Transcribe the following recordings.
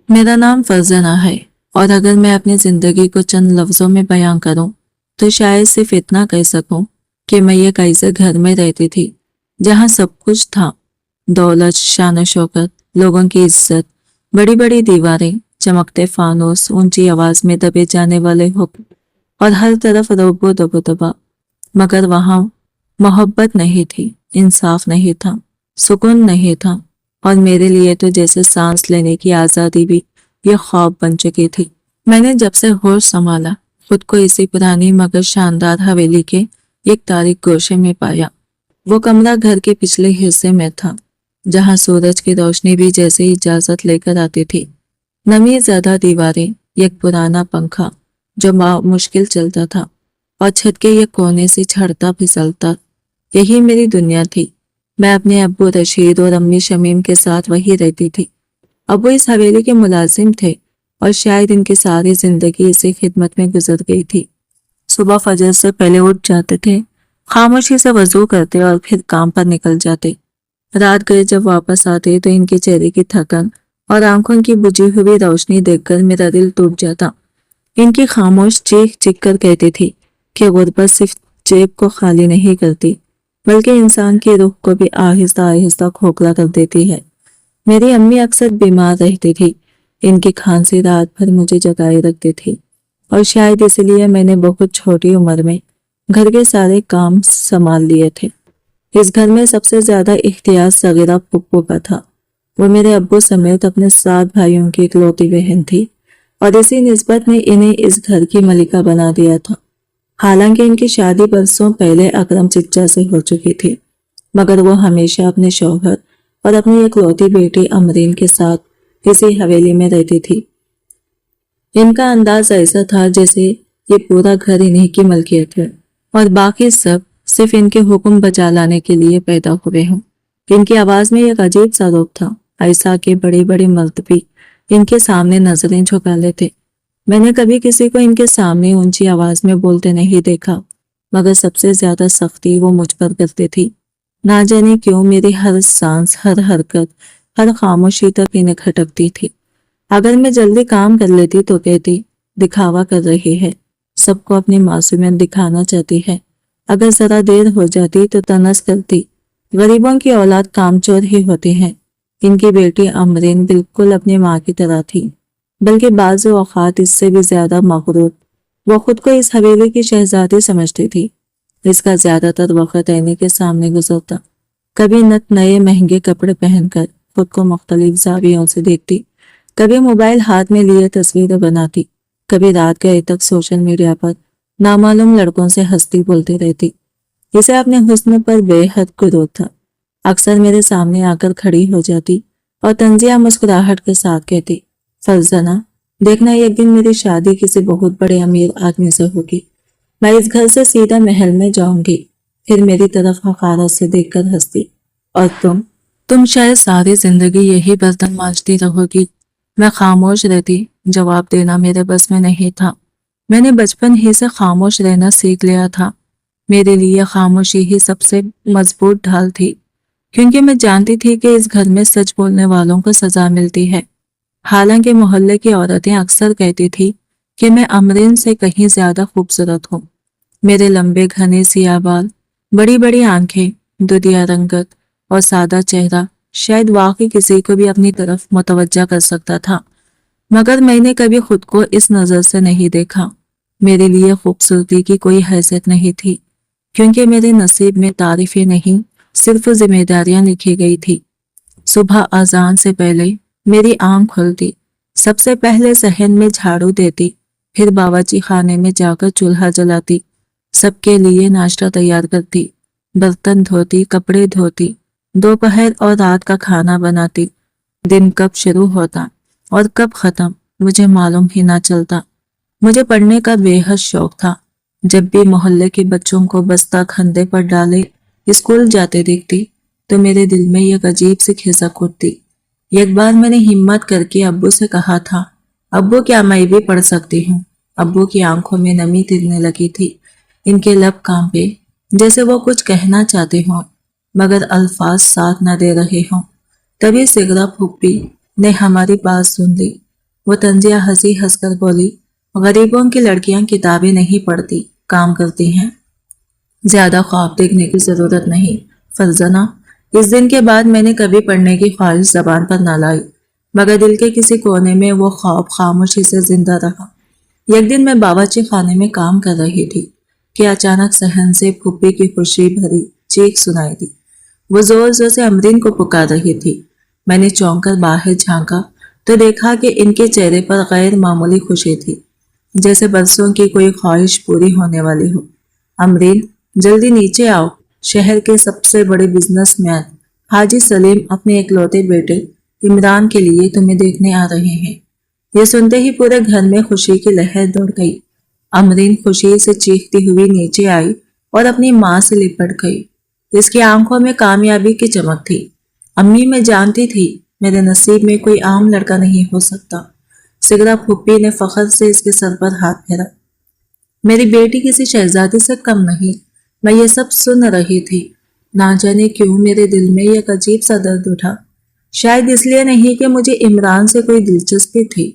मेरा नाम फरजाना है और अगर मैं अपनी जिंदगी को चंद लफ्जों में बयां करूं तो शायद सिर्फ इतना कह सकूं कि मैं एक ऐसे घर में रहती थी जहां सब कुछ था। दौलत, शान शौकत, लोगों की इज्जत, बड़ी बड़ी दीवारें, चमकते फानूस, ऊंची आवाज में दबे जाने वाले हुक्म और हर तरफ रोबो दबो दबा। मगर वहां मोहब्बत नहीं थी, इंसाफ नहीं था, सुकून नहीं था और मेरे लिए तो जैसे सांस लेने की आजादी भी ये ख्वाब बन चुकी थी। मैंने जब से होश संभाला खुद को इसी पुरानी मगर शानदार हवेली के एक तारीख गोशे में पाया। वो कमरा घर के पिछले हिस्से में था जहां सूरज की रोशनी भी जैसे ही इजाजत लेकर आती थी। नमी ज्यादा दीवारें, एक पुराना पंखा जो मुश्किल चलता था और छत के एक कोने से छड़ता फिसलता, यही मेरी दुनिया थी। मैं अपने अब्बू रशीद और अम्मी शमीम के साथ वही रहती थी। अब्बू इस हवेली के मुलाजिम थे और शायद इनकी सारी जिंदगी इसी खिदमत में गुजर गई थी। सुबह फजर से पहले उठ जाते थे, खामोशी से वजू करते और फिर काम पर निकल जाते। रात गए जब वापस आते तो इनके चेहरे की थकन और आंखों की बुझी हुई रोशनी देखकर मेरा दिल टूट जाता। इनकी खामोश चीख चीख कर कहती थी कि गुर्बत सिर्फ जेब को खाली नहीं करती बल्कि इंसान की रूह को भी आहिस्ता आहिस्ता खोखला कर देती है। मेरी अम्मी अक्सर बीमार रहती थी। इनकी खांसी रात भर मुझे जगाए रखती थी और शायद इसलिए मैंने बहुत छोटी उम्र में घर के सारे काम संभाल लिए थे। इस घर में सबसे ज्यादा इख्तियार सगीरा पुप्पो का था। वो मेरे अब्बू समेत अपने 7 भाइयों की इकलौती बहन थी और इसी निस्बत ने इन्हें इस घर की मलिका बना दिया था। हालांकि इनकी शादी बरसों पहले अकरम चिच्चा से हो चुकी थी, मगर वो हमेशा अपने शौहर और अपनी इकलौती बेटी अमरीन के साथ इसी हवेली में रहती थी। इनका अंदाज ऐसा था जैसे ये पूरा घर इन्हीं की मलकियत है और बाकी सब सिर्फ इनके हुक्म बजा लाने के लिए पैदा हुए हों। इनकी आवाज में एक अजीब सा रूप था, ऐसा कि बड़े बड़े मर्द भी इनके सामने नजरें झुका लेते। मैंने कभी किसी को इनके सामने ऊंची आवाज में बोलते नहीं देखा, मगर सबसे ज्यादा सख्ती वो मुझ पर करती थी। ना जाने क्यों मेरी हर सांस, हर हरकत, हर खामोशी तक इन्हें खटकती थी। अगर मैं जल्दी काम कर लेती तो कहती दिखावा कर रही है, सबको अपनी मासूमियत दिखाना चाहती है। अगर जरा देर हो जाती तो तनस करती, गरीबों की औलाद कामचोर ही होती है। इनकी बेटी अमरीन बिल्कुल अपनी माँ की तरह थी, बल्कि बाज़ औक़ात इससे भी ज्यादा मगरूर। वो खुद को इस हवेली की शहजादी समझती थी। इसका ज्यादातर वक्त आईने के सामने गुजरता। कभी नत नए महंगे कपड़े पहनकर खुद को मुख्तलिफ जावियों से देखती, कभी मोबाइल हाथ में लिए तस्वीरें बनाती, कभी रात गए तक सोशल मीडिया पर नामालूम लड़कों से हंसती बोलती रहती। इसे अपने हुस्न पर बेहद गुरूर था। अक्सर मेरे सामने आकर खड़ी हो जाती और तंजिया मुस्कुराहट के साथ कहती, फरजाना देखना एक दिन मेरी शादी किसी बहुत बड़े अमीर आदमी से होगी। मैं इस घर से सीधा महल में जाऊंगी। फिर मेरी तरफ हकारत से देखकर हंसती, और तुम शायद सारी जिंदगी यही बर्तन मांजती रहोगी। मैं खामोश रहती, जवाब देना मेरे बस में नहीं था। मैंने बचपन ही से खामोश रहना सीख लिया था। मेरे लिए खामोशी ही सबसे मजबूत ढाल थी, क्योंकि मैं जानती थी कि इस घर में सच बोलने वालों को सजा मिलती है। हालांकि मोहल्ले की औरतें अक्सर कहती थी कि मैं अमरीन से कहीं ज्यादा खूबसूरत हूँ। मेरे लंबे घने सियाह बाल, बड़ी बड़ी आंखें, दुधिया रंगत और सादा चेहरा शायद वाकई किसी को भी अपनी तरफ मुतवज्जा कर सकता था, मगर मैंने कभी खुद को इस नजर से नहीं देखा। मेरे लिए खूबसूरती की कोई हैसियत नहीं थी, क्योंकि मेरे नसीब में तारीफें नहीं, सिर्फ जिम्मेदारियां लिखी गई थी। सुबह अजान से पहले मेरी आंख खुलती, सबसे पहले सहन में झाड़ू देती, फिर बावर्ची खाने में जाकर चूल्हा जलाती, सबके लिए नाश्ता तैयार करती, बर्तन धोती, कपड़े धोती, दोपहर और रात का खाना बनाती। दिन कब शुरू होता और कब खत्म मुझे मालूम ही ना चलता। मुझे पढ़ने का बेहद शौक था। जब भी मोहल्ले के बच्चों को बस्ता कंधे पर डाले स्कूल जाते देखती तो मेरे दिल में एक अजीब सी खिसक उठती। एक बार मैंने हिम्मत करके अब्बू से कहा था, अब्बू क्या मैं भी पढ़ सकती हूँ? अब्बू की आंखों में नमी तिरने लगी थी। इनके लब कांपे, जैसे वो कुछ कहना चाहते हों मगर अल्फाज साथ न दे रहे हों। तभी सिगरा फूंक ने हमारी बात सुन ली। वो तंजिया हंसी हंसकर बोली, गरीबों की लड़कियां किताबें नहीं पढ़ती, काम करती हैं। ज्यादा ख्वाब देखने की जरूरत नहीं फरजाना। इस दिन के बाद मैंने कभी पढ़ने की ख्वाहिश जबान पर न लाई, मगर दिल के किसी कोने में वो ख्वाब खामोशी से जिंदा रहा। एक दिन मैं बावर्ची खाने में काम कर रही थी कि अचानक सहन से फूफी की खुशी भरी चीख सुनाई दी। वो जोर जोर से अमरीन को पुकार रही थी। मैंने चौंक कर बाहर झांका तो देखा कि इनके चेहरे पर गैर मामूली खुशी थी, जैसे बरसों की कोई ख्वाहिश पूरी होने वाली हो। अमरीन, जल्दी नीचे आओ, शहर के सबसे बड़े बिजनेसमैन हाजी सलीम अपने इकलौते बेटे इमरान के लिए तुम्हें देखने आ रहे हैं। ये सुनते ही पूरे घर में खुशी की लहर दौड़ गई। अमरीन खुशी से चीखती हुई नीचे आई और अपनी माँ से लिपट गई। इसकी आंखों में कामयाबी की चमक थी। अम्मी, मैं जानती थी मेरे नसीब में कोई आम लड़का नहीं हो सकता। सिगरा फूफी ने फख्र से इसके सर पर हाथ फेरा। मेरी बेटी किसी शहजादी से कम नहीं। मैं ये सब सुन रही थी। ना जाने क्यों मेरे दिल में एक अजीब सा दर्द उठा। शायद इसलिए नहीं कि मुझे इमरान से कोई दिलचस्पी थी,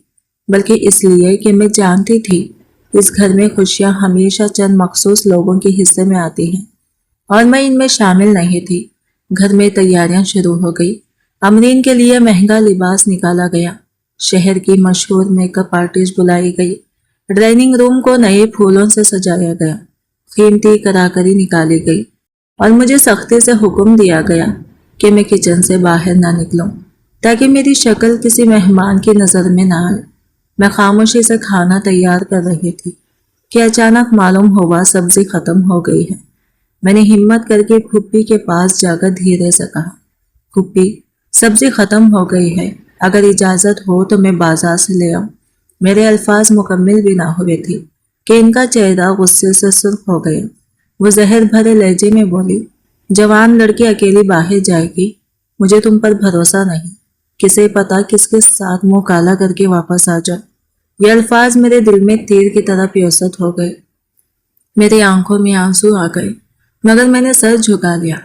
बल्कि इसलिए कि मैं जानती थी इस घर में खुशियां हमेशा चंद मखसूस लोगों के हिस्से में आती हैं और मैं इनमें शामिल नहीं थी। घर में तैयारियां शुरू हो गई। अमरीन के लिए महंगा लिबास निकाला गया। शहर की मशहूर मेकअप आर्टिस्ट बुलाई गई। डाइनिंग रूम को नए फूलों से सजाया गया। कीमती कराकरी निकाली गई और मुझे सख्ती से हुक्म दिया गया कि मैं किचन से बाहर ना निकलूं, ताकि मेरी शक्ल किसी मेहमान की नज़र में ना आए। मैं खामोशी से खाना तैयार कर रही थी कि अचानक मालूम हुआ सब्जी खत्म हो गई है। मैंने हिम्मत करके फूफी के पास जाकर धीरे से कहा, फूफी, सब्जी खत्म हो गई है, अगर इजाज़त हो तो मैं बाजार से ले आऊं। मेरे अल्फाज मुकम्मिल भी ना हुए थे कि इनका चेहरा गुस्से से सुर्ख हो गया। वो जहर भरे लहजे में बोली, जवान लड़की अकेली बाहर जाएगी, मुझे तुम पर भरोसा नहीं, किसे पता किसके साथ मुंह काला करके वापस आ जाए। ये अल्फाज मेरे दिल में तीर की तरह प्योसत हो गए। मेरी आंखों में आंसू आ गए, मगर मैंने सर झुका लिया।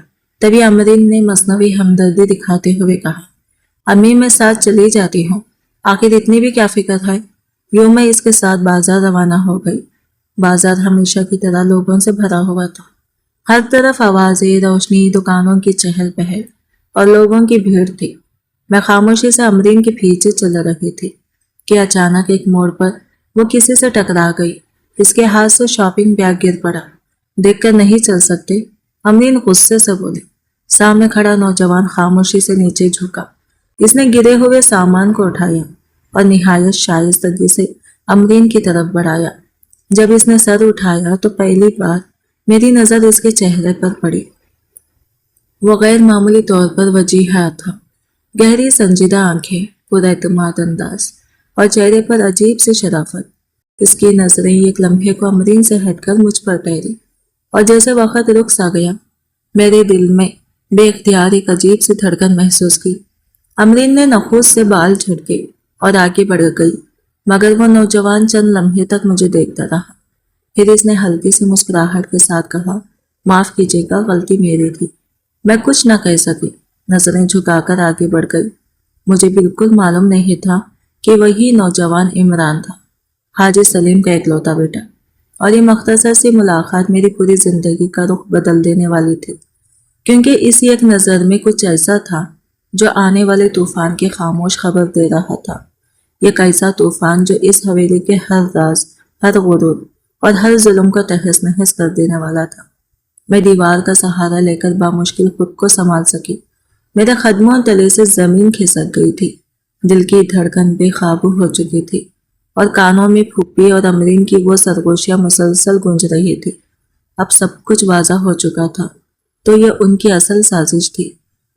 तभी अमरीन ने मसनवी हमदर्दी दिखाते हुए कहा, अम्मी, मैं साथ चली जाती हूँ, आखिर इतनी भी क्या फिक्र है। यूं मैं इसके साथ बाजार रवाना हो गई। बाजार हमेशा की तरह लोगों से भरा हुआ था। हर तरफ आवाजें, रोशनी, दुकानों की चहल पहल और लोगों की भीड़ थी। मैं खामोशी से अमरीन के पीछे चल रही थी कि अचानक एक मोड़ पर वो किसी से टकरा गई। इसके हाथ से शॉपिंग बैग गिर पड़ा। देखकर नहीं चल सकते, अमरीन गुस्से से बोली। सामने खड़ा नौजवान खामोशी से नीचे झुका। इसने गिरे हुए सामान को उठाया और निहायत शाइस्तगी से अमरीन की तरफ बढ़ाया। जब इसने सर उठाया तो पहली बार मेरी नज़र इसके चेहरे पर पड़ी। वो गैर मामूली तौर पर वजीहा था। गहरी संजीदा आंखें, पुरएतमाद अंदाज और चेहरे पर अजीब सी शराफत। इसकी नजरें एक लम्हे को अमरीन से हटकर मुझ पर ठहरी और जैसे वक्त रुक सा गया, मेरे दिल में बेख्तियार एक अजीब सी धड़कन महसूस की। अमरीन ने नखूस से बाल झटके और आगे बढ़ गई, मगर वो नौजवान चंद लम्हे तक मुझे देखता रहा। फिर इसने हल्की सी मुस्कुराहट के साथ कहा, माफ कीजिएगा, गलती मेरी थी। मैं कुछ न कह सकी, नजरें झुकाकर आगे बढ़ गई। मुझे बिल्कुल मालूम नहीं था कि वही नौजवान इमरान था, हाजी सलीम का इकलौता बेटा, और ये मख्तसर सी मुलाकात मेरी पूरी जिंदगी का रुख बदल देने वाली थी, क्योंकि इस एक नज़र में कुछ ऐसा था जो आने वाले तूफान की खामोश खबर दे रहा था। एक ऐसा तूफान जो इस हवेली के हर राज, हर गुरूर और हर जुल्म को तहस नहस कर देने वाला था। मैं दीवार का सहारा लेकर बामुश्किल खुद को संभाल सकी। मेरे कदमों तले से जमीन खिसक गई थी। दिल की धड़कन बेकाबू हो चुकी थी और कानों में फूफी और अमरीन की वो सरगोशियां मुसलसल गूंज रही थी। अब सब कुछ वाज़ा हो चुका था। तो ये उनकी असल साजिश थी।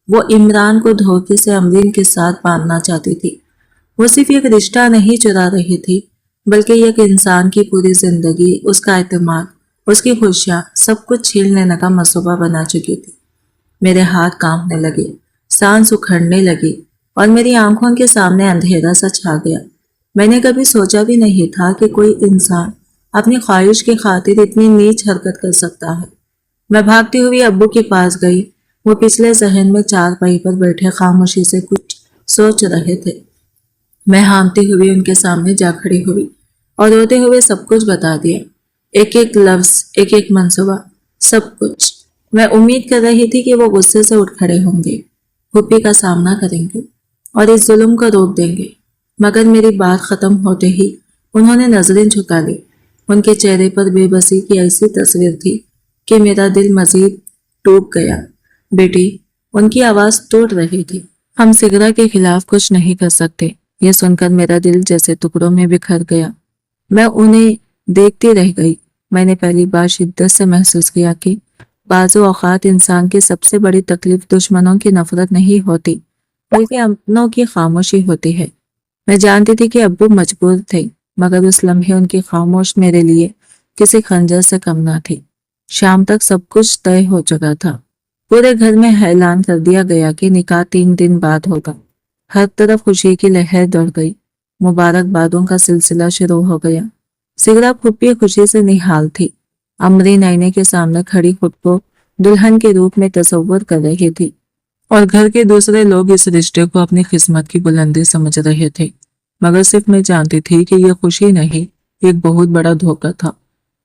वो इमरान को धोखे से अमरीन के साथ बांधना चाहती थी। वो सिर्फ एक रिश्ता नहीं चुरा रही थी, बल्कि एक इंसान की पूरी जिंदगी, उसका एतमाद, उसकी खुशियां, सब कुछ छीन लेने का मंसूबा बना चुकी थी। मेरे हाथ कांपने लगे, सांस उखड़ने लगी और मेरी आंखों के सामने अंधेरा सा छा गया। मैंने कभी सोचा भी नहीं था कि कोई इंसान अपनी ख्वाहिश की खातिर इतनी नीच हरकत कर सकता है। मैं भागती हुई अब्बू के पास गई। वो पिछले जहन में चारपाई पर बैठे खामोशी से कुछ सोच रहे थे। میں ہامتے ہوئے ان کے سامنے جا کھڑی ہوئی اور روتے ہوئے سب کچھ بتا دیا، ایک ایک لفظ، ایک ایک منصوبہ، سب کچھ۔ میں امید کر رہی تھی کہ وہ غصے سے اٹھ کھڑے ہوں گے، پھوپھی کا سامنا کریں گے اور اس ظلم کو روک دیں گے، مگر میری بات ختم ہوتے ہی انہوں نے نظریں جھکا لی۔ ان کے چہرے پر بے بسی کی ایسی تصویر تھی کہ میرا دل مزید ٹوٹ گیا۔ بیٹی، ان کی آواز ٹوٹ رہی تھی، ہم سگرا کے خلاف کچھ نہیں کر سکتے۔ یہ سن کر میرا دل جیسے ٹکڑوں میں بکھر گیا۔ میں انہیں دیکھتی رہ گئی۔ میں نے پہلی بار شدت سے محسوس کیا کہ بعض اوقات انسان کی سب سے بڑی تکلیف دشمنوں کی نفرت نہیں ہوتی بلکہ اپنوں کی خاموشی ہوتی ہے۔ میں جانتی تھی کہ ابو مجبور تھے، مگر اس لمحے ان کی خاموش میرے لیے کسی خنجر سے کم نہ تھی۔ شام تک سب کچھ طے ہو چکا تھا۔ پورے گھر میں اعلان کر دیا گیا کہ نکاح 3 دن بعد ہوگا۔ ہر طرف خوشی کی لہر دوڑ گئی، مبارکبادوں کا سلسلہ شروع ہو گیا۔ سگرا پھوپھی خوشی سے نہال تھی۔ امرین آئینے کے سامنے کھڑی خود کو دلہن کے روپ میں تصور کر رہی تھی اور گھر کے دوسرے لوگ اس رشتے کو اپنی قسمت کی بلندی سمجھ رہے تھے، مگر صرف میں جانتی تھی کہ یہ خوشی نہیں، ایک بہت بڑا دھوکہ تھا۔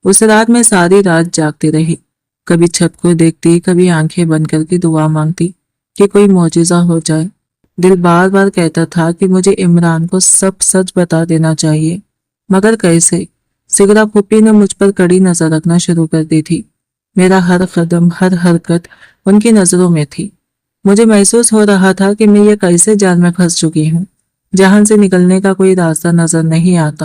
اس رات میں ساری رات جاگتی رہی، کبھی چھت کو دیکھتی، کبھی آنکھیں بند کر کے دعا مانگتی کہ کوئی معجزہ ہو جائے۔ دل بار بار کہتا تھا کہ مجھے عمران کو سب سچ بتا دینا چاہیے، مگر کیسے؟ سگرا پھوپھی نے مجھ پر کڑی نظر رکھنا شروع کر دی تھی۔ میرا ہر قدم، ہر حرکت ان کی نظروں میں تھی۔ مجھے محسوس ہو رہا تھا کہ میں یہ کیسے جال میں پھنس چکی ہوں جہاں سے نکلنے کا کوئی راستہ نظر نہیں آتا،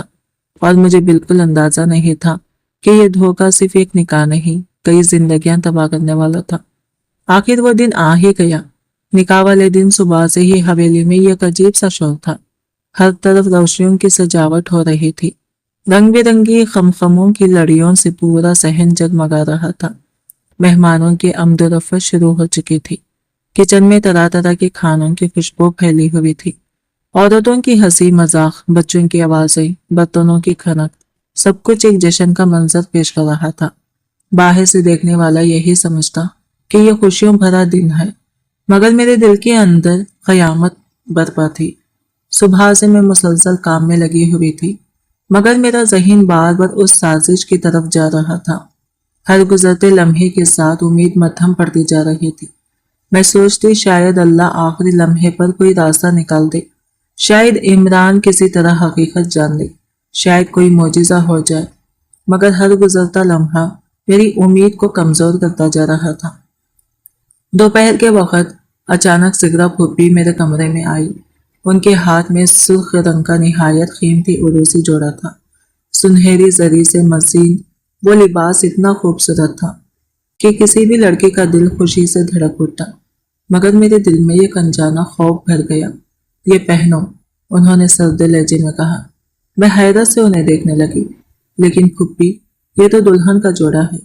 اور مجھے بالکل اندازہ نہیں تھا کہ یہ دھوکہ صرف ایک نکاح نہیں، کئی زندگیاں تباہ کرنے والا تھا۔ آخر وہ دن آ ہی گیا۔ نکاح والے دن صبح سے ہی حویلی میں ایک عجیب سا شور تھا۔ ہر طرف روشنیوں کی سجاوٹ ہو رہی تھی، رنگ برنگی خمخموں کی لڑیوں سے پورا صحن جگمگا رہا تھا۔ مہمانوں کی آمد و رفت شروع ہو چکی تھی۔ کچن میں طرح طرح کے کھانوں کی خوشبو پھیلی ہوئی تھی۔ عورتوں کی ہنسی مذاق، بچوں کی آوازیں، برتنوں کی کھنک، سب کچھ ایک جشن کا منظر پیش کر رہا تھا۔ باہر سے دیکھنے والا یہی سمجھتا کہ یہ خوشیوں بھرا دن ہے، مگر میرے دل کے اندر قیامت برپا تھی۔ صبح سے میں مسلسل کام میں لگی ہوئی تھی، مگر میرا ذہن بار بار اس سازش کی طرف جا رہا تھا۔ ہر گزرتے لمحے کے ساتھ امید مدھم پڑتی جا رہی تھی۔ میں سوچتی شاید اللہ آخری لمحے پر کوئی راستہ نکال دے، شاید عمران کسی طرح حقیقت جان لے، شاید کوئی معجزہ ہو جائے، مگر ہر گزرتا لمحہ میری امید کو کمزور کرتا جا رہا تھا۔ دوپہر کے وقت اچانک سگرا پھوپھی میرے کمرے میں آئی۔ ان کے ہاتھ میں سرخ رنگ کا نہایت قیمتی عروسی جوڑا تھا۔ سنہری زری سے مزین وہ لباس اتنا خوبصورت تھا کہ کسی بھی لڑکے کا دل خوشی سے دھڑک اٹھتا، مگر میرے دل میں ایک انجانا خوف بھر گیا۔ یہ پہنو، انہوں نے سرد لہجے میں کہا۔ میں حیرت سے انہیں دیکھنے لگی۔ لیکن پھوپھی، یہ تو دلہن کا جوڑا ہے۔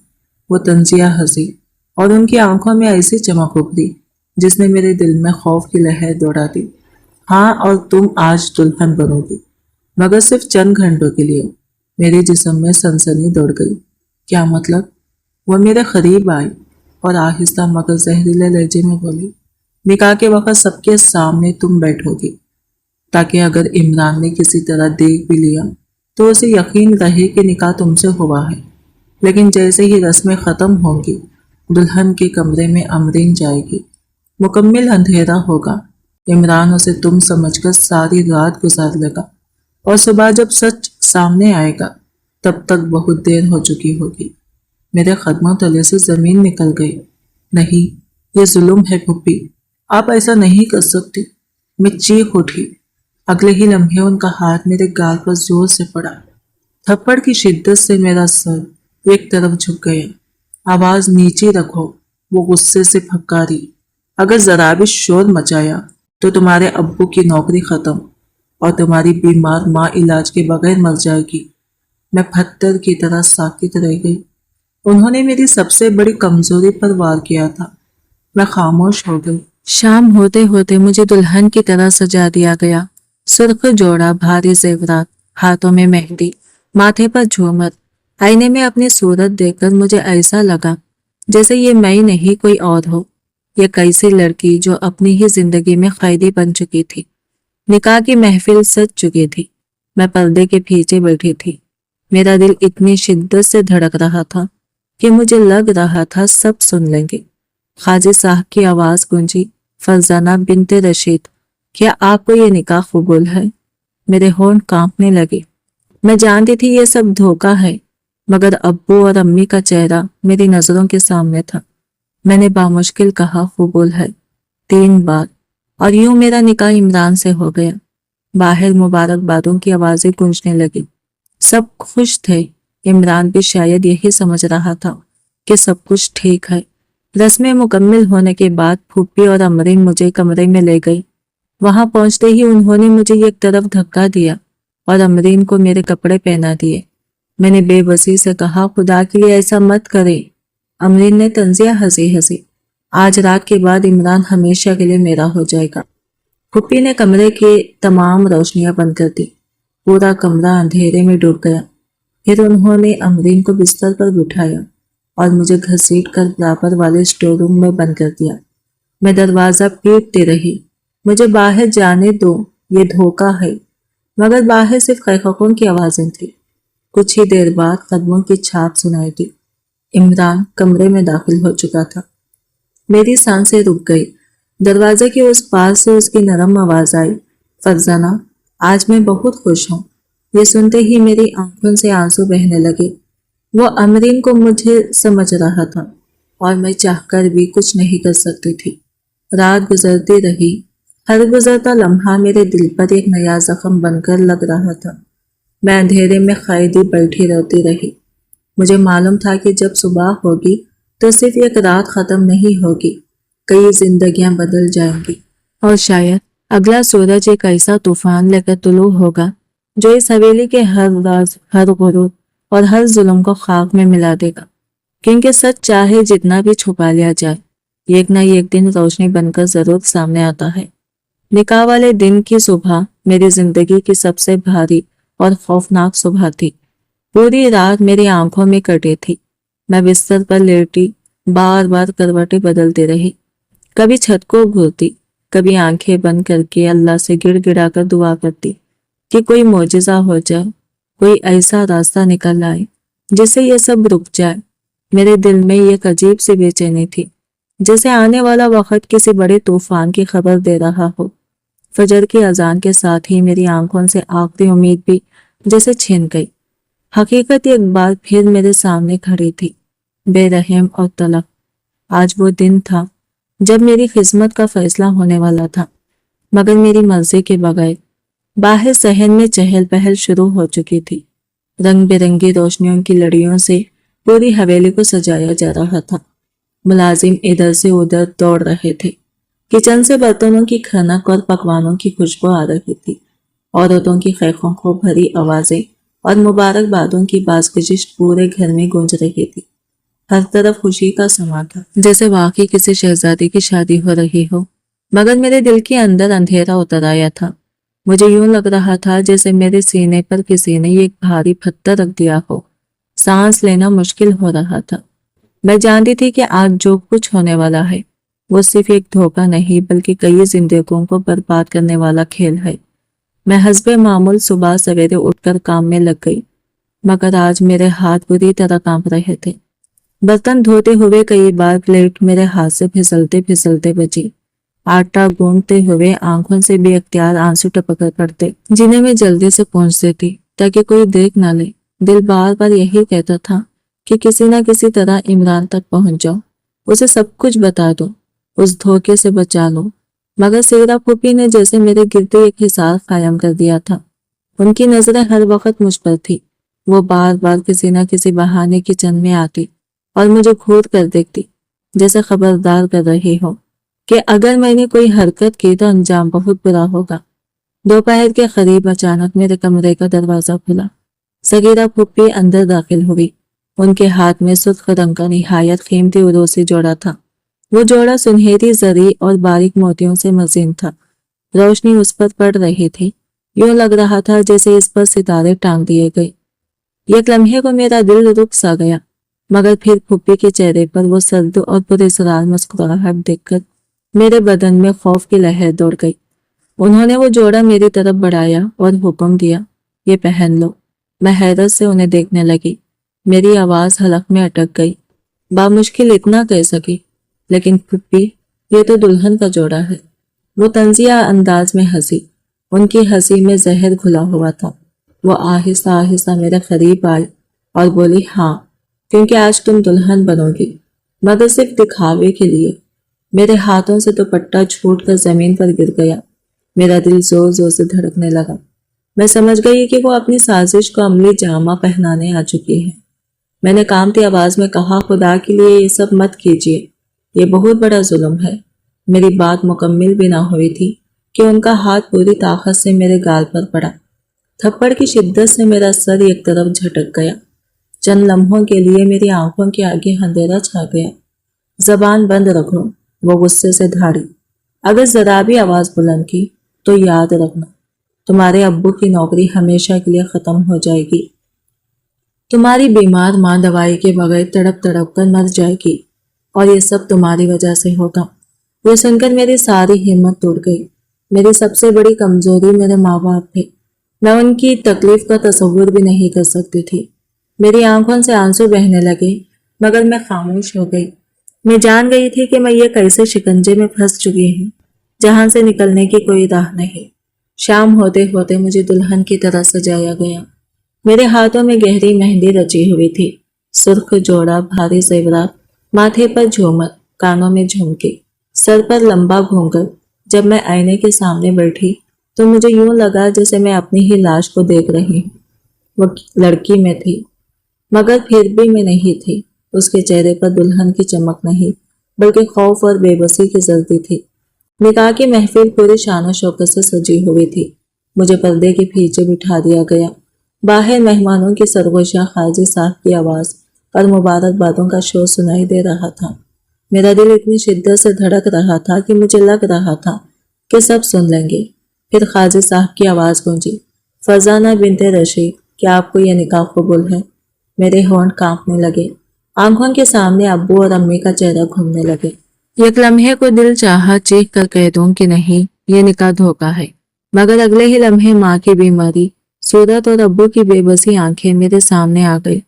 وہ طنزیہ ہنسی اور ان کی آنکھوں میں ایسی چمک ابھری جس نے میرے دل میں خوف کی لہر دوڑا دی۔ ہاں، اور تم آج دلہن بنو گی، مگر صرف چند گھنٹوں کے لیے۔ میرے جسم میں سنسنی دوڑ گئی۔ کیا مطلب؟ وہ میرے قریب آئی اور آہستہ مگر زہریلے لہجے میں بولی، نکاح کے وقت سب کے سامنے تم بیٹھو گی، تاکہ اگر عمران نے کسی طرح دیکھ بھی لیا تو اسے یقین رہے کہ نکاح تم سے ہوا ہے۔ لیکن جیسے ہی رسمیں ختم ہوں گی، دلہن کے کمرے میں امرین جائے گی، مکمل اندھیرا ہوگا، عمران اسے تم سمجھ کر ساری رات گزار لے گا، اور صبح جب سچ سامنے آئے گا تب تک بہت دیر ہو چکی ہوگی۔ میرے قدموں تلے سے زمین نکل گئی۔ نہیں، یہ ظلم ہے پھوپھی، آپ ایسا نہیں کر سکتی۔ میں چیخ اٹھی۔ اگلے ہی لمحے ان کا ہاتھ میرے گال پر زور سے پڑا۔ تھپڑ کی شدت سے میرا سر ایک طرف جھک گیا۔ آواز نیچی رکھو، وہ غصے سے پھکاری۔ اگر ذرا بھی شور مچایا تو تمہارے ابو کی نوکری ختم اور تمہاری بیمار ماں علاج کے بغیر مر جائے گی۔ میں پتھر کی طرح ساکت رہ گئی۔ انہوں نے میری سب سے بڑی کمزوری پر وار کیا تھا۔ میں خاموش ہو گئی۔ شام ہوتے ہوتے مجھے دلہن کی طرح سجا دیا گیا۔ سرخ جوڑا، بھاری زیورات، ہاتھوں میں مہندی، ماتھے پر جھومر۔ آئینے میں اپنی صورت دیکھ کر مجھے ایسا لگا جیسے یہ میں نہیں کوئی اور ہو، یہ کیسی لڑکی جو اپنی ہی زندگی میں قیدی بن چکی تھی۔ निकाह की महफिल सज चुकी थी। मैं पर्दे के पीछे बैठी थी। मेरा दिल इतनी शिद्दत से धड़क रहा था कि मुझे लग रहा था सब सुन लेंगे। खाजी साहब की आवाज गूंजी, फरजाना बिनते रशीद, क्या आपको ये निकाह कबूल है? मेरे होंठ कांपने लगे। मैं जानती थी ये सब धोखा है, मगर अब्बू और अम्मी का चेहरा मेरी नजरों के सामने था। मैंने बामुश्किल कहा, कबूल है, 3 बार, और यूं मेरा निकाह इमरान से हो गया। बाहर मुबारकबादों की आवाजें गूंजने लगी। सब खुश थे। इमरान भी शायद यही समझ रहा था कि सब कुछ ठीक है। रस्में मुकम्मल होने के बाद फूफी और अमरीन मुझे कमरे में ले गई। वहां पहुंचते ही उन्होंने मुझे एक तरफ धक्का दिया और अमरीन को मेरे कपड़े पहना दिए। मैंने बेबसी से कहा, खुदा के लिए ऐसा मत करे। अमरीन ने तंजिया हंसी हंसी, आज रात के बाद इमरान हमेशा के लिए मेरा हो जाएगा। फूफी ने कमरे की तमाम रोशनियां बंद कर दी। पूरा कमरा अंधेरे में डूब गया। फिर उन्होंने अमरीन को बिस्तर पर बिठाया और मुझे घसीट कर बराबर वाले स्टोर रूम में बंद कर दिया। मैं दरवाजा पीटती रही, मुझे बाहर जाने दो, ये धोखा है। मगर बाहर सिर्फ खैखों की आवाजें थी। कुछ ही देर बाद कदमों की छाप सुनाई दी। इमरान कमरे में दाखिल हो चुका था। मेरी सांसें रुक गई। दरवाजे के उस पार से उसकी नरम आवाज आई, फरजाना, आज मैं बहुत खुश हूँ। ये सुनते ही मेरी आंखों से आंसू बहने लगे। वो अमरीन को मुझे समझ रहा था और मैं चाहकर भी कुछ नहीं कर सकती थी। रात गुजरती रही। हर गुजरता लम्हा मेरे दिल पर एक नया जख्म बनकर लग रहा था। मैं अंधेरे में कैदी बैठी रहती रही। मुझे मालूम था कि जब सुबह होगी तो सिर्फ एक रात खत्म नहीं होगी, कई जिंदगियां बदल जाएंगी और शायद अगला सूरज एक ऐसा तूफान लेकर तुलू होगा जो इस हवेली के हर राज, हर गुरूर और हर जुल्म को खाक में मिला देगा। क्योंकि सच चाहे जितना भी छुपा लिया जाए, एक ना एक दिन रोशनी बनकर जरूर सामने आता है। निकाह वाले दिन की सुबह मेरी जिंदगी की सबसे भारी और खौफनाक सुबह थी। पूरी रात मेरी आंखों में कटी थी। मैं बिस्तर पर लेटी बार बार करवटें बदलती रही। कभी छत को घूरती, कभी आंखें बंद करके अल्लाह से गिड़गिड़ा कर दुआ करती कि कोई मौजिजा हो जाए, कोई ऐसा रास्ता निकल आए जिससे ये सब रुक जाए। मेरे दिल में एक अजीब सी बेचैनी थी, जैसे आने वाला वक्त किसी बड़े तूफान की खबर दे रहा हो। फजर की अजान के साथ ही मेरी आंखों से आखिरी उम्मीद भी जैसे छिन गई। हकीकत एक बार फिर मेरे सामने खड़ी थी, बेरहम और तलख। आज वो दिन था जब मेरी किस्मत का फैसला होने वाला था, मगर मेरी मर्जी के बगैर। बाहर शहर में चहल पहल शुरू हो चुकी थी। रंग बिरंगी रोशनियों की लड़ियों से पूरी हवेली को सजाया जा रहा था। मुलाजिम इधर से उधर दौड़ रहे थे। किचन से बर्तनों की खनक और पकवानों की खुशबू आ रही थी। औरतों की खैखों को भरी आवाजें और मुबारकबादों की बाज़गुज़िश पूरे घर में गूंज रही थी। हर तरफ खुशी का समा था, जैसे वाकई किसी शहजादी की शादी हो रही हो। मगर मेरे दिल के अंदर अंधेरा उतर आया था। मुझे यूं लग रहा था जैसे मेरे सीने पर किसी ने एक भारी पत्थर रख दिया हो। सांस लेना मुश्किल हो रहा था। मैं जानती थी कि आज जो कुछ होने वाला है वो सिर्फ एक धोखा नहीं, बल्कि कई जिंदगियों को बर्बाद करने वाला खेल है। मैं हस्बे मामूल सुबह सवेरे उठकर काम में लग गई, मगर आज मेरे हाथ बुरी तरह कांप रहे थे। बर्तन धोते हुए कई बार प्लेट मेरे हाथ से फिसलते फिसलते बची। आटा गूंदते हुए आंखों से बेअख्तियार आंसू टपक पड़ते, जिन्हें मैं जल्दी से पहुंच देती ताकि कोई देख ना ले। दिल बार बार यही कहता था कि किसी न किसी तरह इमरान तक पहुंच जाओ, उसे सब कुछ बता दो, उस धोखे से बचा लो। मगर सेरा फूफी ने जैसे मेरे गिरते एक हिसाब कायम कर दिया था। उनकी नजरें हर वक्त मुझ पर थी। वो बार बार किसी न किसी बहाने किचन में आती और मुझे घूर कर देखती, जैसे खबरदार कर रही हो कि अगर मैंने कोई हरकत की तो अंजाम बहुत बुरा होगा। दोपहर के करीब अचानक मेरे कमरे का दरवाजा खुला। सगीरा फूफी अंदर दाखिल हुई। उनके हाथ में सुर्ख रंग का निहायत कीमती उरोसी जोड़ा था। वो जोड़ा सुनहरी जरी और बारीक मोतियों से मजीन था। रोशनी उस पर पड़ रही थी। यूं लग रहा था जैसे इस पर सितारे टांग दिए गए। एक लम्हे को मेरा दिल रुक सा गया, मगर फिर फूफी के चेहरे पर वो सर्द और पुरस्कार मुस्कुराहट देखकर मेरे बदन में खौफ की लहर दौड़ गई। उन्होंने वो जोड़ा मेरी तरफ बढ़ाया और हुक्म दिया, ये पहन लो। मैं हैरत से उन्हें देखने लगी। मेरी आवाज हलक में अटक गई। बामुश्किल इतना कह सकी, लेकिन फुप्पी, ये तो दुल्हन का जोड़ा है। वो तंजिया अंदाज में हंसी। उनकी हंसी में जहर घुला हुआ था। वो आहिस्ता आहिस्ता मेरे करीब आई और बोली, हाँ, क्योंकि आज तुम दुल्हन बनोगी, मगर सिर्फ दिखावे के लिए। मेरे हाथों से दुपट्टा छूटकर जमीन पर गिर गया। मेरा दिल जोर जोर से धड़कने लगा। मैं समझ गई कि वो अपनी साजिश को अमली जामा पहनाने आ चुकी है। मैंने कांपती आवाज में कहा, खुदा के लिए ये सब मत कीजिए, ये बहुत बड़ा जुल्म है। मेरी बात मुकम्मिल भी ना हुई थी कि उनका हाथ पूरी ताकत से मेरे गाल पर पड़ा। थप्पड़ की शिद्दत से मेरा सर एक तरफ झटक गया। चंद लम्हों के लिए मेरी आंखों के आगे अंधेरा छा गया। जबान बंद रखो, वो गुस्से से धाड़ी। अगर जरा भी आवाज बुलंद की तो याद रखना, तुम्हारे अब्बू की नौकरी हमेशा के लिए खत्म हो जाएगी। तुम्हारी बीमार माँ दवाई के बगैर तड़प तड़प कर मर जाएगी, और ये सब तुम्हारी वजह से होगा। ये सुनकर मेरी सारी हिम्मत टूट गई। मेरी सबसे बड़ी कमजोरी मेरे माँ बाप थे। मैं उनकी तकलीफ का तस्वुर भी नहीं कर सकती थी। मेरी आंखों से आंसू बहने लगे, मगर मैं खामोश हो गई। मैं जान गई थी कि मैं ये कैसे शिकंजे में फंस चुकी हूँ, जहां से निकलने की कोई राह नहीं। शाम होते होते मुझे दुल्हन की तरह सजाया गया। मेरे हाथों में गहरी मेहंदी रची हुई थी, सुर्ख जोड़ा, भारी जेवरात, माथे पर झूमर, कानों में झुमके, सर पर लंबा घूंघट। जब मैं आईने के सामने बैठी तो मुझे यूं लगा जैसे मैं अपनी ही लाश को देख रही हूँ। वो लड़की में थी, मगर फिर भी मैं नहीं थी। उसके चेहरे पर दुल्हन की चमक नहीं, बल्कि खौफ और बेबसी की जर्दी थी। निकाह की महफिल पूरी शान शौकत से सजी हुई थी। मुझे पर्दे के पीछे बिठा दिया गया। बाहर मेहमानों की सरगोशियां, खाजी साहब की आवाज और मुबारकबादों का शोर सुनाई दे रहा था। मेरा दिल इतनी शिद्दत से धड़क रहा था कि मुझे लग रहा था कि सब सुन लेंगे। फिर खाजी साहब की आवाज गूंजी, फरजाना बिनते रशीद, क्या आपको यह निकाह कबूल है? मेरे होंठ कांपने लगे। आंखों के सामने अब्बू और अम्मी का चेहरा घूमने लगे। एक लम्हे को दिल चाहा चीख कर कह दूं कि नहीं, ये निकाह धोखा है, मगर अगले ही लम्हे माँ की बीमारी, सूरत और अब्बू की बेबसी आंखें मेरे सामने आ गई।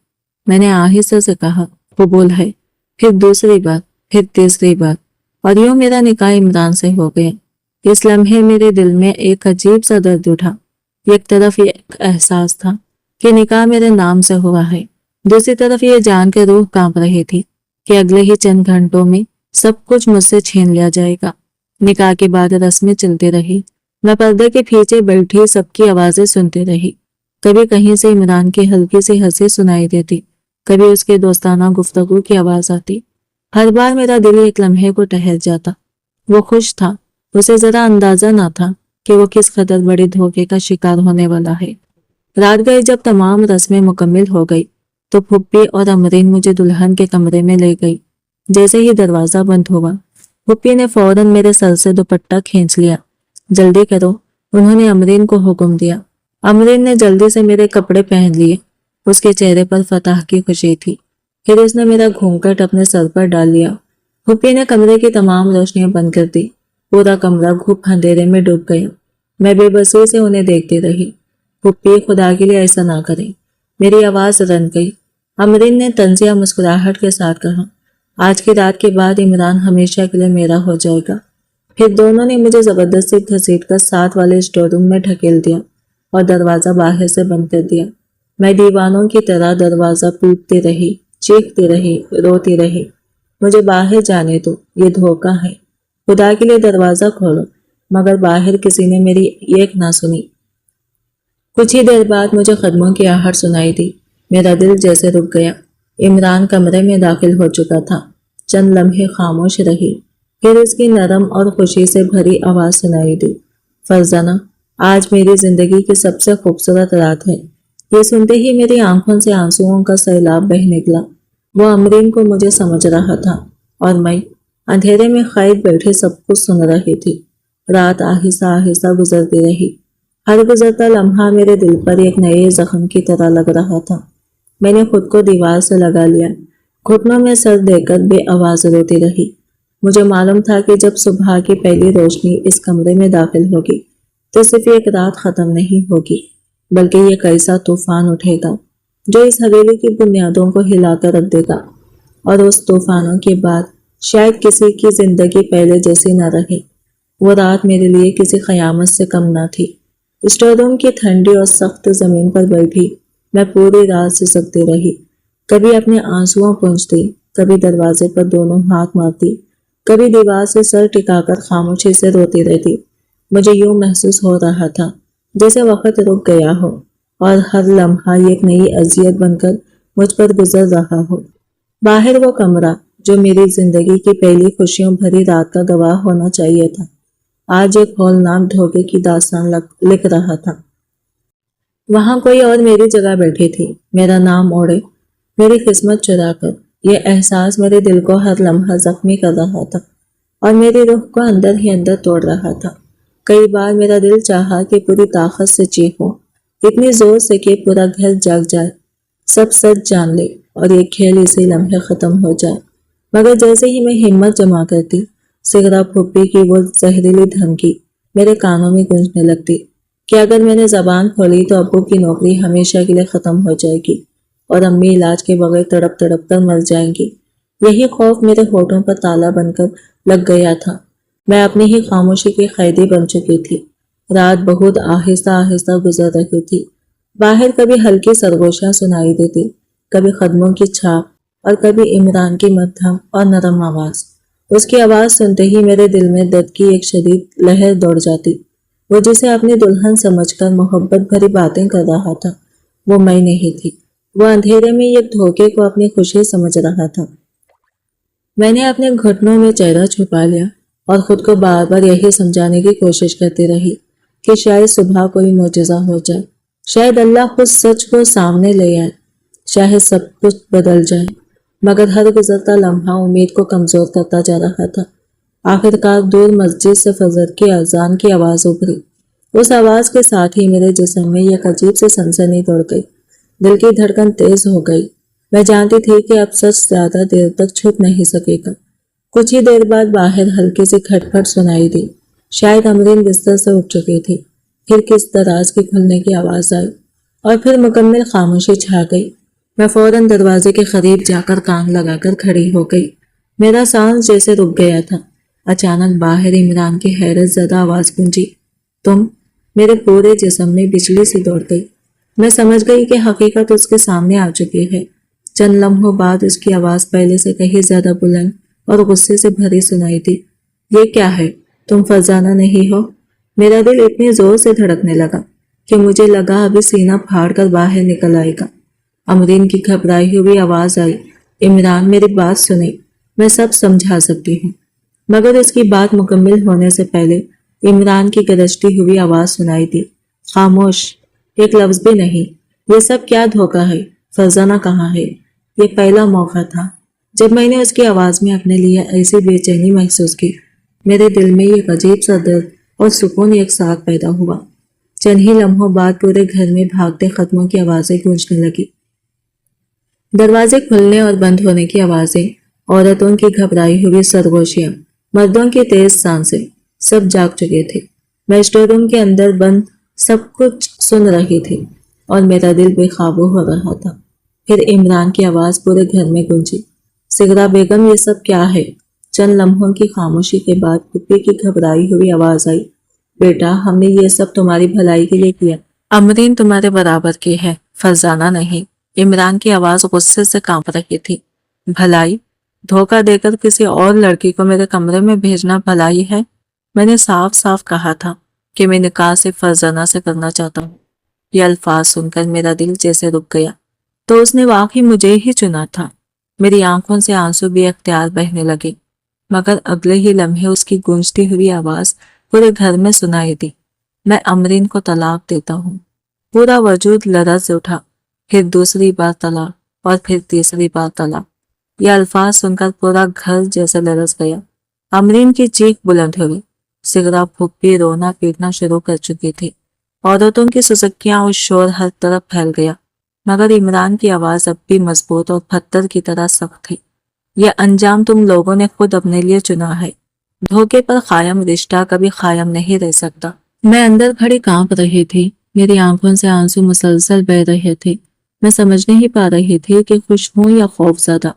मैंने आहिस्ता से कहा, कबूल है। फिर दूसरी बार, फिर तीसरी बार, और यूं मेरा निकाह इमरान से हो गया। इस लम्हे मेरे दिल में एक अजीब सा दर्द उठा। एक तरफ एक एहसास था कि निकाह मेरे नाम से हुआ है, दूसरी तरफ ये जानकर रूह कांप रही थी कि अगले ही चंद घंटों में सब कुछ मुझसे छीन लिया जाएगा। निकाह के बाद रस्में चलती रही। मैं पर्दे के पीछे बैठी सबकी आवाजें सुनती रही। कभी कहीं से इमरान की हल्की सी हंसी सुनाई देती, कभी उसके दोस्ताना गुफ्तगू की आवाज आती। हर बार मेरा दिल एक लम्हे को ठहर जाता। वो खुश था, उसे जरा अंदाजा ना था कि वो किस कदर बड़े धोखे का शिकार होने वाला है। रात गई। जब तमाम रस्में मुकम्मिल हो गई तो फुप्पी और अमरीन मुझे दुल्हन के कमरे में ले गई। जैसे ही दरवाजा बंद हुआ, फुप्पी ने फौरन मेरे सर से दुपट्टा खींच लिया। जल्दी करो, उन्होंने अमरीन को हुक्म दिया। अमरीन ने जल्दी से मेरे कपड़े पहन लिए। उसके चेहरे पर फतह की खुशी थी। फिर उसने मेरा घूंघट अपने सर पर डाल लिया। फुप्पी ने कमरे की तमाम रोशनियां बंद कर दी। पूरा कमरा घुप अंधेरे में डूब गया। मैं बेबसी से उन्हें देखती रही। फुप्पी, खुदा के लिए ऐसा ना करें। मेरी आवाज रन गई। अमरीन ने तंजिया मुस्कुराहट के साथ कहा, आज की रात के बाद इमरान हमेशा के लिए मेरा हो जाएगा। फिर दोनों ने मुझे जबरदस्ती घसीटकर साथ वाले स्टोर रूम में ढकेल दिया और दरवाजा बाहर से बंद कर दिया। मैं दीवानों की तरह दरवाजा पीटती रही, चीखती रही, रोती रही। मुझे बाहर जाने दो, ये धोखा है। खुदा के लिए दरवाजा खोलो। मगर बाहर किसी ने मेरी एक ना सुनी। कुछ ही देर बाद मुझे कदमों की आहट सुनाई दी। मेरा दिल जैसे रुक गया। इमरान कमरे में दाखिल हो चुका था। चंद लम्हे खामोश रही, फिर उसकी नरम और खुशी से भरी आवाज सुनाई दी, फरजाना, आज मेरी जिंदगी की सबसे खूबसूरत रात है। ये सुनते ही मेरी आंखों से आंसुओं का सैलाब बह निकला। वो अमरीन को मुझे समझ रहा था और मैं अंधेरे में कैद बैठे सब कुछ सुन रही थी। रात आहिस्ता आहिस्ता गुजरती रही। हर गुजरता लम्हा मेरे दिल पर एक नए जख्म की तरह लग रहा था। मैंने खुद को दीवार से लगा लिया, घुटनों में सर देकर बेआवाज रोती रही। मुझे मालूम था कि जब सुबह की पहली रोशनी इस कमरे में दाखिल होगी تو صرف ایک رات ختم نہیں ہوگی، بلکہ یہ کیسا طوفان اٹھے گا جو اس حویلی کی بنیادوں کو ہلا کر رکھ دے گا، اور اس طوفانوں کے بعد شاید کسی کی زندگی پہلے جیسی نہ رہے۔ وہ رات میرے لیے کسی قیامت سے کم نہ تھی۔ اسٹور روم کی ٹھنڈی اور سخت زمین پر بیٹھی میں پوری رات سسکتی رہی، کبھی اپنے آنسوؤں پونچھتی، کبھی دروازے پر دونوں ہاتھ مارتی، کبھی دیوار سے سر ٹکا کر خاموشی سے روتی رہتی۔ مجھے یوں محسوس ہو رہا تھا جیسے وقت رک گیا ہو اور ہر لمحہ ایک نئی اذیت بن کر مجھ پر گزر رہا ہو۔ باہر وہ کمرہ جو میری زندگی کی پہلی خوشیوں بھری رات کا گواہ ہونا چاہیے تھا، آج ایک ہولناک دھوکے کی داستان لکھ رہا تھا۔ وہاں کوئی اور میری جگہ بیٹھی تھی، میرا نام اوڑے، میری قسمت چرا کر۔ یہ احساس میرے دل کو ہر لمحہ زخمی کر رہا تھا اور میری روح کو اندر ہی اندر توڑ رہا تھا۔ کئی بار میرا دل چاہا کہ پوری طاقت سے چیخوں، اتنی زور سے کہ پورا گھر جاگ جائے، سب سچ جان لے اور یہ کھیل اسی لمحے ختم ہو جائے، مگر جیسے ہی میں ہمت جمع کرتی، سگرا پھوپھی کی وہ زہریلی دھمکی میرے کانوں میں گونجنے لگتی کہ اگر میں نے زبان کھولی تو ابو کی نوکری ہمیشہ کے لیے ختم ہو جائے گی اور امی علاج کے بغیر تڑپ تڑپ کر مر جائیں گی۔ یہی خوف میرے ہونٹوں پر تالا بن کر لگ گیا تھا۔ میں اپنی ہی خاموشی کی قیدی بن چکی تھی۔ رات بہت آہستہ آہستہ گزر رہی تھی۔ باہر کبھی ہلکی سرگوشیاں سنائی دیتی، کبھی قدموں کی چھاپ اور کبھی عمران کی مدھم اور نرم آواز۔ اس کی آواز سنتے ہی میرے دل میں درد کی ایک شدید لہر دوڑ جاتی۔ وہ جسے اپنی دلہن سمجھ کر محبت بھری باتیں کر رہا تھا، وہ میں نہیں تھی۔ وہ اندھیرے میں ایک دھوکے کو اپنی خوشی سمجھ رہا تھا۔ میں نے اپنے گھٹنوں میں چہرہ چھپا لیا اور خود کو بار بار یہی سمجھانے کی کوشش کرتی رہی کہ شاید صبح کوئی معجزہ ہو جائے، شاید اللہ خود سچ کو سامنے لے آئے، شاید سب کچھ بدل جائے۔ مگر ہر گزرتا لمحہ امید کو کمزور کرتا جا رہا تھا۔ آخرکار دور مسجد سے فجر کی اذان کی آواز ابھری۔ اس آواز کے ساتھ ہی میرے جسم میں ایک عجیب سے سنسنی دوڑ گئی، دل کی دھڑکن تیز ہو گئی۔ میں جانتی تھی کہ اب سچ زیادہ دیر تک چھپ نہیں سکے گا۔ کچھ ہی دیر بعد باہر ہلکی سی کھٹ پٹ سنائی دی، شاید امرین بستر سے اٹھ چکی تھی۔ پھر کس دراز کی کھلنے کی آواز آئی اور پھر مکمل خاموشی چھا گئی۔ میں فوراً دروازے کے قریب جا کر کان لگا کر کھڑی ہو گئی۔ میرا سانس جیسے رک گیا تھا۔ اچانک باہر عمران کی حیرت زدہ آواز گونجی، تم؟ میرے پورے جسم میں بجلی سی دوڑ گئی۔ میں سمجھ گئی کہ حقیقت اس کے سامنے آ چکی ہے۔ چند لمحوں بعد اس کی آواز پہلے سے کہیں زیادہ بلند اور غصے سے بھری سنائی دی، یہ کیا ہے؟ تم فرزانہ نہیں ہو؟ میرا دل اتنی زور سے دھڑکنے لگا کہ مجھے لگا ابھی سینہ پھاڑ کر باہر نکل آئے گا۔ امرین کی گھبرائی ہوئی آواز آئی، عمران میری بات سنیں، میں سب سمجھا سکتی ہوں۔ مگر اس کی بات مکمل ہونے سے پہلے عمران کی گرجتی ہوئی آواز سنائی دی، خاموش، ایک لفظ بھی نہیں۔ یہ سب کیا دھوکہ ہے؟ فرزانہ کہاں ہے؟ یہ پہلا موقع تھا جب میں نے اس کی آواز میں اپنے لیے ایسی بے چینی محسوس کی۔ میرے دل میں ایک عجیب سا درد اور سکون ایک ساتھ پیدا ہوا۔ چند ہی لمحوں بعد پورے گھر میں بھاگتے قدموں کی آوازیں گونجنے لگی، دروازے کھلنے اور بند ہونے کی آوازیں، عورتوں کی گھبرائی ہوئی سرگوشیاں، مردوں کی تیز سانسیں، سب جاگ چکے تھے۔ میں اسٹور روم کے اندر بند سب کچھ سن رہی تھی اور میرا دل بے قابو ہو رہا تھا۔ پھر عمران کی آواز پورے گھر میں گونجی، سگرا بیگم یہ سب کیا ہے؟ چند لمحوں کی خاموشی کے بعد پھوپھی کی گھبرائی ہوئی آواز آئی، بیٹا ہم نے یہ سب تمہاری بھلائی کے لیے کیا۔ امرین تمہارے برابر کی ہے، فرزانہ نہیں۔ عمران کی آواز غصے سے کانپ رہی تھی۔ بھلائی؟ دھوکہ دے کر کسی اور لڑکی کو میرے کمرے میں بھیجنا بھلائی ہے؟ میں نے صاف صاف کہا تھا کہ میں نکاح صرف فرزانہ سے کرنا چاہتا ہوں۔ یہ الفاظ سن کر میرا دل جیسے رک گیا، تو اس نے واقعی مجھے ہی چنا تھا۔ میری آنکھوں سے آنسو بے اختیار بہنے لگے، مگر اگلے ہی لمحے اس کی گونجتی ہوئی آواز پورے گھر میں سنائی دی، میں امرین کو طلاق دیتا ہوں۔ پورا وجود لرز اٹھا، پھر دوسری بار طلاق اور پھر تیسری بار طلاق۔ یہ الفاظ سن کر پورا گھر جیسے لرز گیا۔ امرین کی چیخ بلند ہوئی، سگرا پھوپھی رونا پیٹنا شروع کر چکی تھی، عورتوں کی سسکیاں اور شور ہر طرف پھیل گیا، مگر عمران کی آواز اب بھی مضبوط اور پتھر کی طرح سخت تھی، یہ انجام تم لوگوں نے خود اپنے لیے چنا ہے۔ دھوکے پر قائم رشتہ کبھی قائم نہیں رہ سکتا۔ मैं अंदर खड़ी कांप रही थी। मेरी आंखों से आंसू मुसलसल बह रहे थे। मैं समझ नहीं पा रही थी कि खुश हूं या खौफजदा।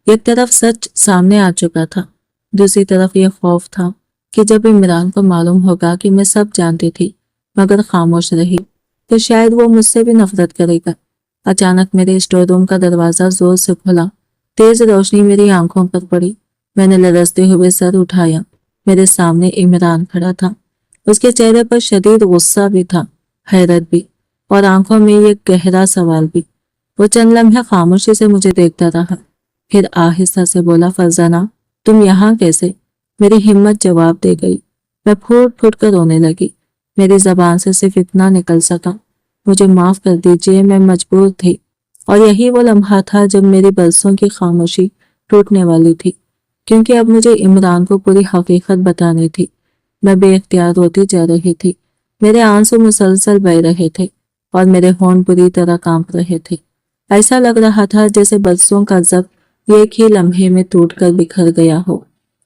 एक तरफ सच सामने आ चुका था, दूसरी तरफ यह खौफ था कि जब इमरान को मालूम होगा कि मैं सब जानती थी मगर खामोश रही, तो शायद वो मुझसे भी नफरत करेगा। अचानक मेरे स्टोर रूम का दरवाजा जोर से खुला। तेज रोशनी मेरी आंखों पर पड़ी। मैंने लरसते हुए सर उठाया। मेरे सामने इमरान खड़ा था। उसके चेहरे पर शदीद गुस्सा भी था, हैरत भी, और आंखों में ये गहरा सवाल भी। वो चंद लम्हे खामोशी से मुझे देखता रहा, फिर आहिस्ता से बोला, फरजाना, तुम यहाँ कैसे? मेरी हिम्मत जवाब दे गई। मैं फूट फूट कर रोने लगी। मेरी जबान से सिर्फ इतना निकल सका, मुझे माफ कर दीजिए, मैं मजबूर थी। और यही वो लम्हा था जब मेरी बरसों की खामोशी टूटने वाली थी, क्योंकि अब मुझे इमरान को पूरी हकीकत बतानी थी। मैं बेख्तियार रोती जा रही थी। मेरे आंसू मुसलसल बह रहे थे और मेरे होंठ बुरी तरह कांप रहे थे। ऐसा लग रहा था जैसे बरसों का जख्म एक ही लम्हे में टूटकर बिखर गया हो।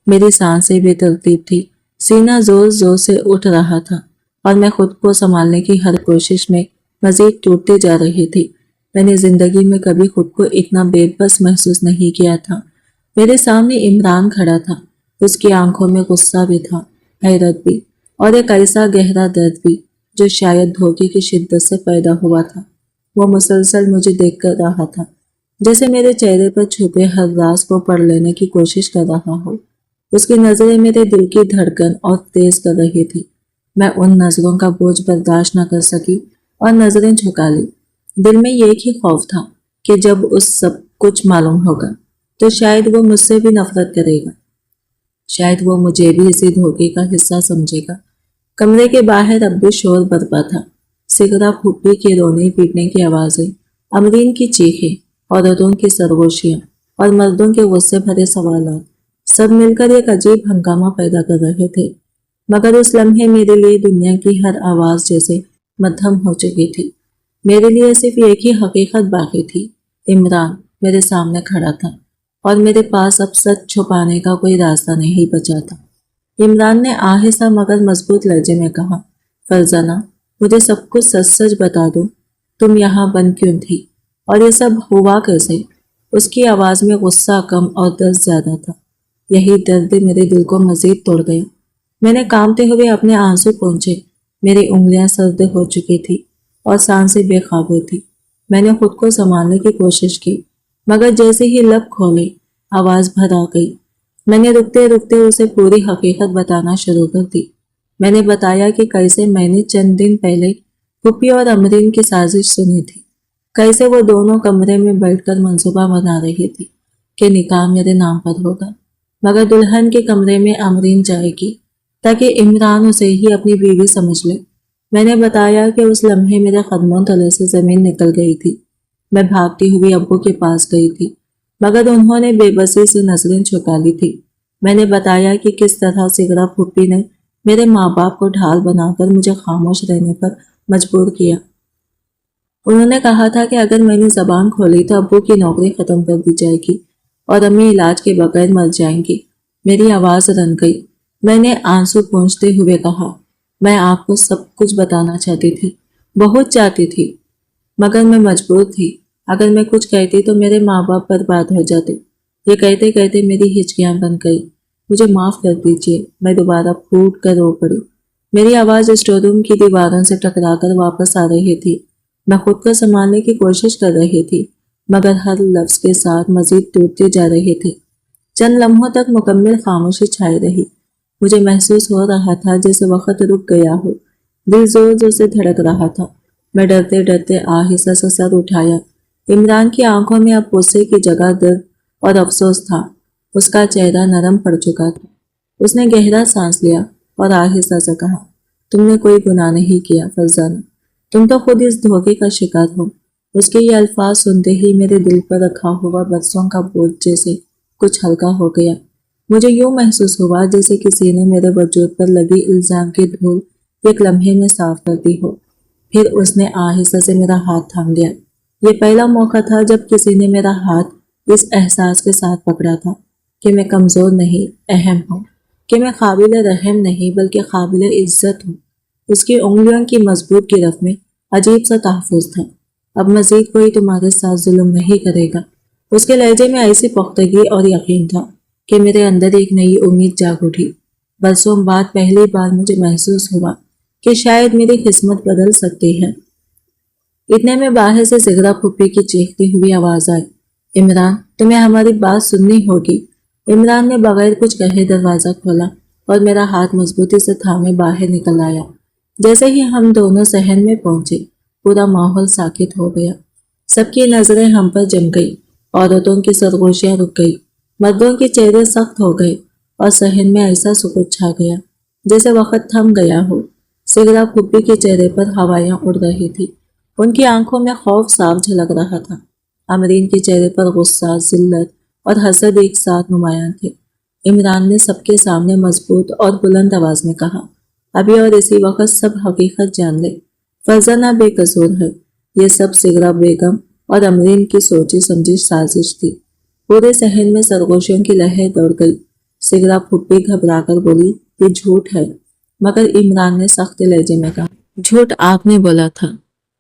मेरी सांसें बेतरतीब थी, सीना जोर जोर से उठ रहा था और मैं खुद को संभालने की हर कोशिश में मजीद टूटते जा रही थी। मैंने जिंदगी में कभी खुद को इतना बेबस महसूस नहीं किया था। मेरे सामने इमरान खड़ा था। उसकी आंखों में गुस्सा भी था, हैरत भी, और एक ऐसा गहरा दर्द भी जो शायद धोखे की शिद्दत से पैदा हुआ था। वो मुसलसल मुझे देख कर रहा था, जैसे मेरे चेहरे पर छुपे हर राज को पढ़ लेने की कोशिश कर रहा हो। उसकी नजरें मेरे दिल की धड़कन और तेज कर रही थी। मैं उन नजरों का बोझ बर्दाश्त न कर सकी और नजरें झुका ली। दिल में एक ही खौफ था कि जब उस सब कुछ मालूम होगा तो शायद वो मुझसे भी नफरत करेगा, शायद वो मुझे भी इसी धोखे का हिस्सा समझेगा। कमरे के बाहर अब भी शोर बरपा था। सिगरा फूफी के रोने पीटने की आवाजें, अमरीन की चीखें, औरतों की सरगोशियां और मर्दों के गुस्से भरे सवाल सब मिलकर एक अजीब हंगामा पैदा कर रहे थे। मगर उस लम्हे मेरे लिए दुनिया की हर आवाज जैसे मध्यम हो चुकी थी। मेरे लिए सिर्फ एक ही हकीकत बाकी थी, इमरान मेरे सामने खड़ा था और मेरे पास अब सच छुपाने का कोई रास्ता नहीं बचा था। इमरान ने आहिस्ता मगर मजबूत लहजे में कहा, फरजाना, मुझे सब कुछ सच सच बता दो। तुम यहाँ बंद क्यों थी और ये सब हुआ कैसे? उसकी आवाज में गुस्सा कम और दर्द ज्यादा था। यही दर्द मेरे दिल को मजीद तोड़ गया। मैंने कांपते हुए अपने आंसू पोंछे। मेरी उंगलियां सर्द हो चुकी थी और सांसें बेकाबू थी। मैंने खुद को संभालने की कोशिश की, मगर जैसे ही लब खोले आवाज भर आ गई। मैंने रुकते रुकते उसे पूरी हकीकत बताना शुरू कर दी। मैंने बताया कि कैसे मैंने चंद दिन पहले फूफी और अमरीन की साजिश सुनी थी, कैसे वो दोनों कमरे में बैठकर मंसूबा बना रही थी कि निकाह मेरे नाम पर होगा, मगर दुल्हन के कमरे में अमरीन जाएगी ताकि इमरान उसे ही अपनी बीवी समझ ले। मैंने बताया कि उस लम्हे मेरे कदमों तले से जमीन निकल गई थी। मैं भागती हुई अब्बू के पास गई थी, मगर उन्होंने बेबसी से नजरें झुका ली थी। मैंने बताया कि किस तरह सिगरा फूफी ने मेरे माँ बाप को ढाल बनाकर मुझे खामोश रहने पर मजबूर किया। उन्होंने कहा था कि अगर मैंने जबान खोली तो अब्बू की नौकरी खत्म कर दी जाएगी और अम्मी इलाज के बगैर मर जाएंगी। मेरी आवाज रन गई। मैंने आंसू पोंछते हुए कहा, मैं आपको सब कुछ बताना चाहती थी, बहुत चाहती थी, मगर मैं मजबूर थी। अगर मैं कुछ कहती तो मेरे माँ बाप बर्बाद हो जाते। ये कहते कहते मेरी हिचकियां बन गई। मुझे माफ कर दीजिए। मैं दोबारा फूट कर रो पड़ी। मेरी आवाज स्टोर रूम की दीवारों से टकराकर वापस आ रही थी। मैं खुद को संभालने की कोशिश कर रही थी, मगर हर लफ्ज के साथ मजीद टूटती जा रही थी। चंद लम्हों तक मुकम्मल खामोशी छाई रही। मुझे महसूस हो रहा था जैसे वक्त रुक गया हो। दिल जोर जोर से धड़क रहा था। मैं डरते डरते आहिस्ता से सर उठाया। इमरान की आंखों में अब गुस्से की जगह दर्द और अफसोस था। उसका चेहरा नरम पड़ चुका था। उसने गहरा सांस लिया और आहिस्ता से कहा, तुमने कोई गुनाह नहीं किया फरजाना, तुम तो खुद इस धोखे का शिकार हो। उसके ये अल्फाज सुनते ही मेरे दिल पर रखा हुआ बरसों का बोझ जैसे कुछ हल्का हो गया। मुझे यूं महसूस हुआ जैसे किसी ने मेरे वजूद पर लगी इल्जाम की धूल एक लम्हे में साफ कर दी हो। फिर उसने आहिस्ता से मेरा हाथ थाम लिया। ये पहला मौका था जब किसी ने मेरा हाथ इस एहसास के साथ पकड़ा था कि मैं कमजोर नहीं, अहम हूँ, कि मैं काबिल रहम नहीं बल्कि काबिल इज्जत हूँ। اس کی انگلیوں کی مضبوط گرفت میں عجیب سا تحفظ تھا۔ اب مزید کوئی تمہارے ساتھ ظلم نہیں کرے گا۔ اس کے لہجے میں ایسی پختگی اور یقین تھا کہ میرے اندر ایک نئی امید جاگ اٹھی۔ برسوں بعد پہلی بار مجھے محسوس ہوا کہ شاید میری قسمت بدل سکتی ہے۔ اتنے میں باہر سے زہرا پھوپھی کی چیختی ہوئی آواز آئی، عمران، تمہیں ہماری بات سننی ہوگی۔ عمران نے بغیر کچھ کہے دروازہ کھولا اور میرا ہاتھ مضبوطی سے تھامے باہر نکل آیا۔ جیسے ہی ہم دونوں صحن میں پہنچے، پورا ماحول ساکت ہو گیا۔ سب کی نظریں ہم پر جم گئی، عورتوں کی سرگوشیاں رک گئی، مردوں کے چہرے سخت ہو گئے اور صحن میں ایسا سکوت چھا گیا جیسے وقت تھم گیا ہو۔ زہرا پھوپھی کے چہرے پر ہوائیاں اڑ رہی تھی، ان کی آنکھوں میں خوف صاف جھلک رہا تھا۔ امرین کے چہرے پر غصہ، ذلت اور حسد ایک ساتھ نمایاں تھے۔ عمران نے سب کے سامنے مضبوط اور بلند آواز میں کہا، ابھی اور اسی وقت سب حقیقت جان لے، فرزانہ بے قصور ہے۔ یہ سب زہرا بیگم اور امرین کی سوچی سمجھی سازش تھی۔ پورے صحن میں سرگوشیوں کی لہر دوڑ گئی۔ زہرا پھوپھی گھبرا کر بولی، یہ جھوٹ ہے۔ مگر عمران نے سخت لہجے میں کہا، جھوٹ آپ نے بولا تھا،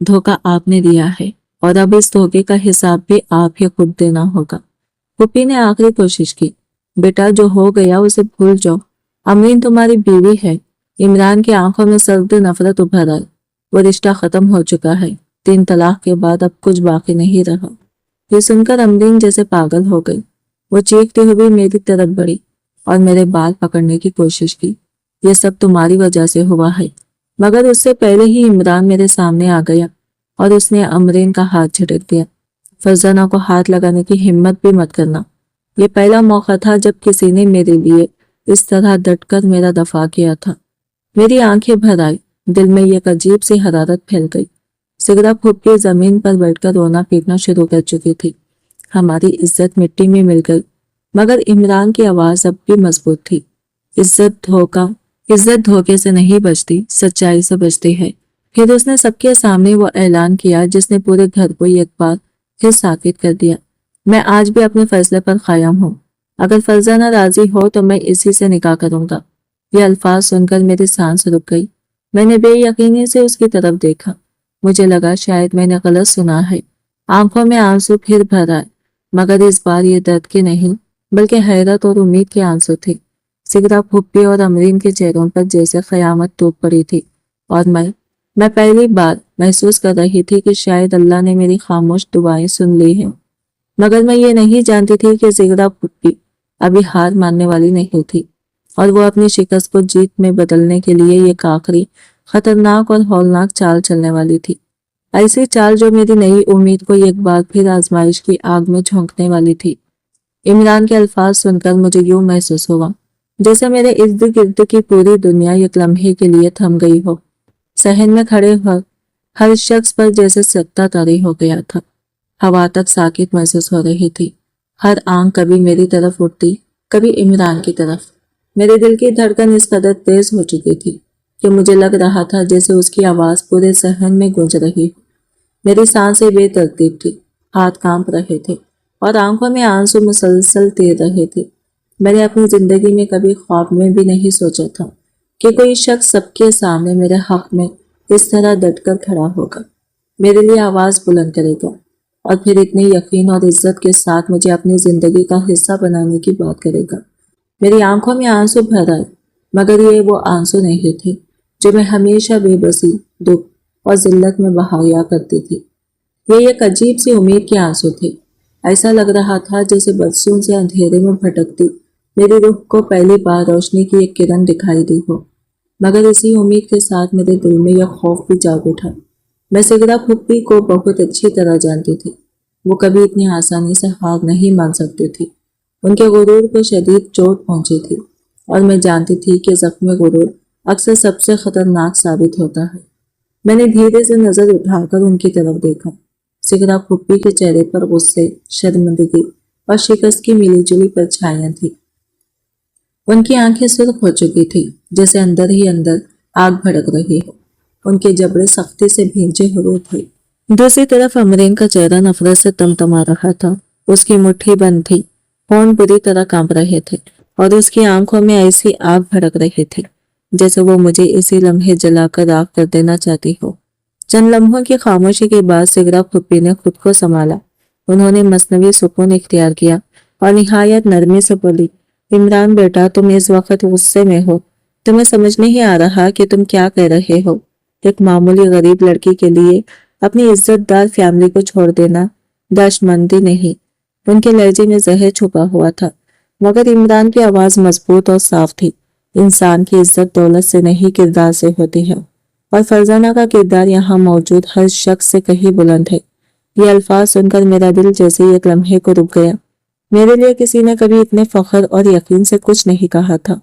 دھوکہ آپ نے دیا ہے، اور اب اس دھوکے کا حساب بھی آپ ہی خود دینا ہوگا۔ پھوپھی نے آخری کوشش کی، بیٹا جو ہو گیا اسے بھول جاؤ، امرین تمہاری بیوی ہے۔ عمران کی آنکھوں میں سرد نفرت ابھر آئی، وہ رشتہ ختم ہو چکا ہے، 3 طلاق کے بعد اب کچھ باقی نہیں رہا۔ یہ سن کر امرین جیسے پاگل ہو گئی، وہ چیختی ہوئی میری طرف بڑھی اور میرے بال پکڑنے کی کوشش کی۔ یہ سب تمہاری وجہ سے ہوا ہے۔ مگر اس سے پہلے ہی عمران میرے سامنے آ گیا اور اس نے امرین کا ہاتھ جھٹک دیا۔ فرزانہ کو ہاتھ لگانے کی ہمت بھی مت کرنا۔ یہ پہلا موقع تھا جب کسی نے میرے لیے اس طرح ڈٹ کر میرا دفاع کیا تھا۔ میری آنکھیں بھر آئی، دل میں ایک عجیب سی حرارت پھیل گئی۔ زہرا پھوپھی زمین پر بیٹھ کر رونا پیٹنا شروع کر چکی تھی۔ ہماری عزت مٹی میں مل گئی، مگر عمران کی آواز اب بھی مضبوط تھی، عزت دھوکے سے نہیں بچتی، سچائی سے بچتی ہے۔ پھر اس نے سب کے سامنے وہ اعلان کیا جس نے پورے گھر کو ایک بار پھر ساکت کر دیا، میں آج بھی اپنے فیصلے پر قائم ہوں۔ اگر فرزانہ راضی ہو تو میں اسی سے نکاح کروں گا۔ یہ الفاظ سن کر میری سانس رک گئی۔ میں نے بے یقینی سے اس کی طرف دیکھا، مجھے لگا شاید میں نے غلط سنا ہے۔ آنکھوں میں آنسو پھر بھر آئے، مگر اس بار یہ درد کے نہیں بلکہ حیرت اور امید کے آنسو تھے۔ زہرا پھوپھی اور امرین کے چہروں پر جیسے قیامت ٹوٹ پڑی تھی، اور میں پہلی بار محسوس کر رہی تھی کہ شاید اللہ نے میری خاموش دعائیں سن لی ہیں۔ مگر میں یہ نہیں جانتی تھی کہ زہرا پھوپھی ابھی ہار ماننے والی نہیں تھی، اور وہ اپنی شکست کو جیت میں بدلنے کے لیے ایک آخری خطرناک اور ہولناک چال چلنے والی تھی۔ ایسی چال جو میری نئی امید کو ایک بار پھر آزمائش کی آگ میں جھونکنے والی تھی۔ عمران کے الفاظ سن کر مجھے یوں محسوس ہوا جیسے میرے ارد گرد کی پوری دنیا ایک لمحے کے لیے تھم گئی ہو۔ صحن میں کھڑے ہر شخص پر جیسے سکتہ طاری ہو گیا تھا۔ ہوا تک ساکت محسوس ہو رہی تھی، ہر آنکھ کبھی میری طرف اٹھتی، کبھی عمران کی طرف۔ میرے دل کی دھڑکن اس قدر تیز ہو چکی تھی کہ مجھے لگ رہا تھا جیسے اس کی آواز پورے صحن میں گونج رہی ہو۔ میری سانسیں بے ترتیب تھی، ہاتھ کانپ رہے تھے اور آنکھوں میں آنسو مسلسل تیر رہے تھے۔ میں نے اپنی زندگی میں کبھی خواب میں بھی نہیں سوچا تھا کہ کوئی شخص سب کے سامنے میرے حق میں اس طرح ڈٹ کر کھڑا ہوگا، میرے لیے آواز بلند کرے گا، اور پھر اتنے یقین اور عزت کے ساتھ مجھے اپنی زندگی کا حصہ بنانے کی بات کرے گا۔ میری آنکھوں میں آنسو بھر آئے، مگر یہ وہ آنسو نہیں تھے جو میں ہمیشہ بے بسی، دکھ اور ذلت میں بہایا کرتی تھی۔ یہ ایک عجیب سی امید کے آنسو تھے۔ ایسا لگ رہا تھا جیسے برسوں سے اندھیرے میں بھٹکتی میری روح کو پہلی بار روشنی کی ایک کرن دکھائی دی ہو۔ مگر اسی امید کے ساتھ میرے دل میں یہ خوف بھی جاگ اٹھا۔ میں زہرا پھوپھی کو بہت اچھی طرح جانتی تھی، وہ کبھی اتنی آسانی سے ہار نہیں مان سکتی تھی۔ ان کے غرور کو شدید چوٹ پہنچی تھی، اور میں جانتی تھی کہ زخم غرور اکثر سب سے خطرناک ثابت ہوتا ہے۔ میں نے دھیرے سے نظر اٹھا کر ان کی طرف دیکھا۔ زہرا پھوپھی کے چہرے پر غصے، شرمندگی اور شکست کی ملی جلی پرچھائیاں تھیں۔ ان کی آنکھیں سرخ ہو چکی تھی جیسے اندر ہی اندر آگ بھڑک رہی ہو، ان کے جبڑے سختی سے بھیجے ہوئے تھے۔ دوسری طرف امرین کا چہرہ نفرت سے تمتما رہا تھا، اس کی مٹھی بند تھی، ہونٹ بری طرح کانپ رہے تھے، اور اس کی آنکھوں میں ایسی آگ بھڑک رہی تھی जैसे वो मुझे इसी लम्हे जलाकर राख कर देना चाहती हो। चंद लम्हों की खामोशी के बाद सिगरा फुप्पी ने खुद को संभाला। उन्होंने मसनवी सुकून इख्तियार किया और निहायत नरमी से बोली, इमरान बेटा, तुम इस वक्त गुस्से में हो। तुम्हें समझ नहीं आ रहा कि तुम क्या कह रहे हो। एक मामूली गरीब लड़की के लिए अपनी इज्जतदार फैमिली को छोड़ देना दाशमंदी नहीं। उनके लहजे में जहर छुपा हुआ था, मगर इमरान की आवाज मजबूत और साफ थी। इंसान की इज्जत दौलत से नहीं, किरदार से होती है, और फरजाना का किरदार यहाँ मौजूद हर शख्स से कहीं बुलंद है। ये अल्फाज सुनकर मेरा दिल जैसे ही एक लम्हे को रुक गया। मेरे लिए किसी ने कभी इतने फख्र और यकीन से कुछ नहीं कहा था।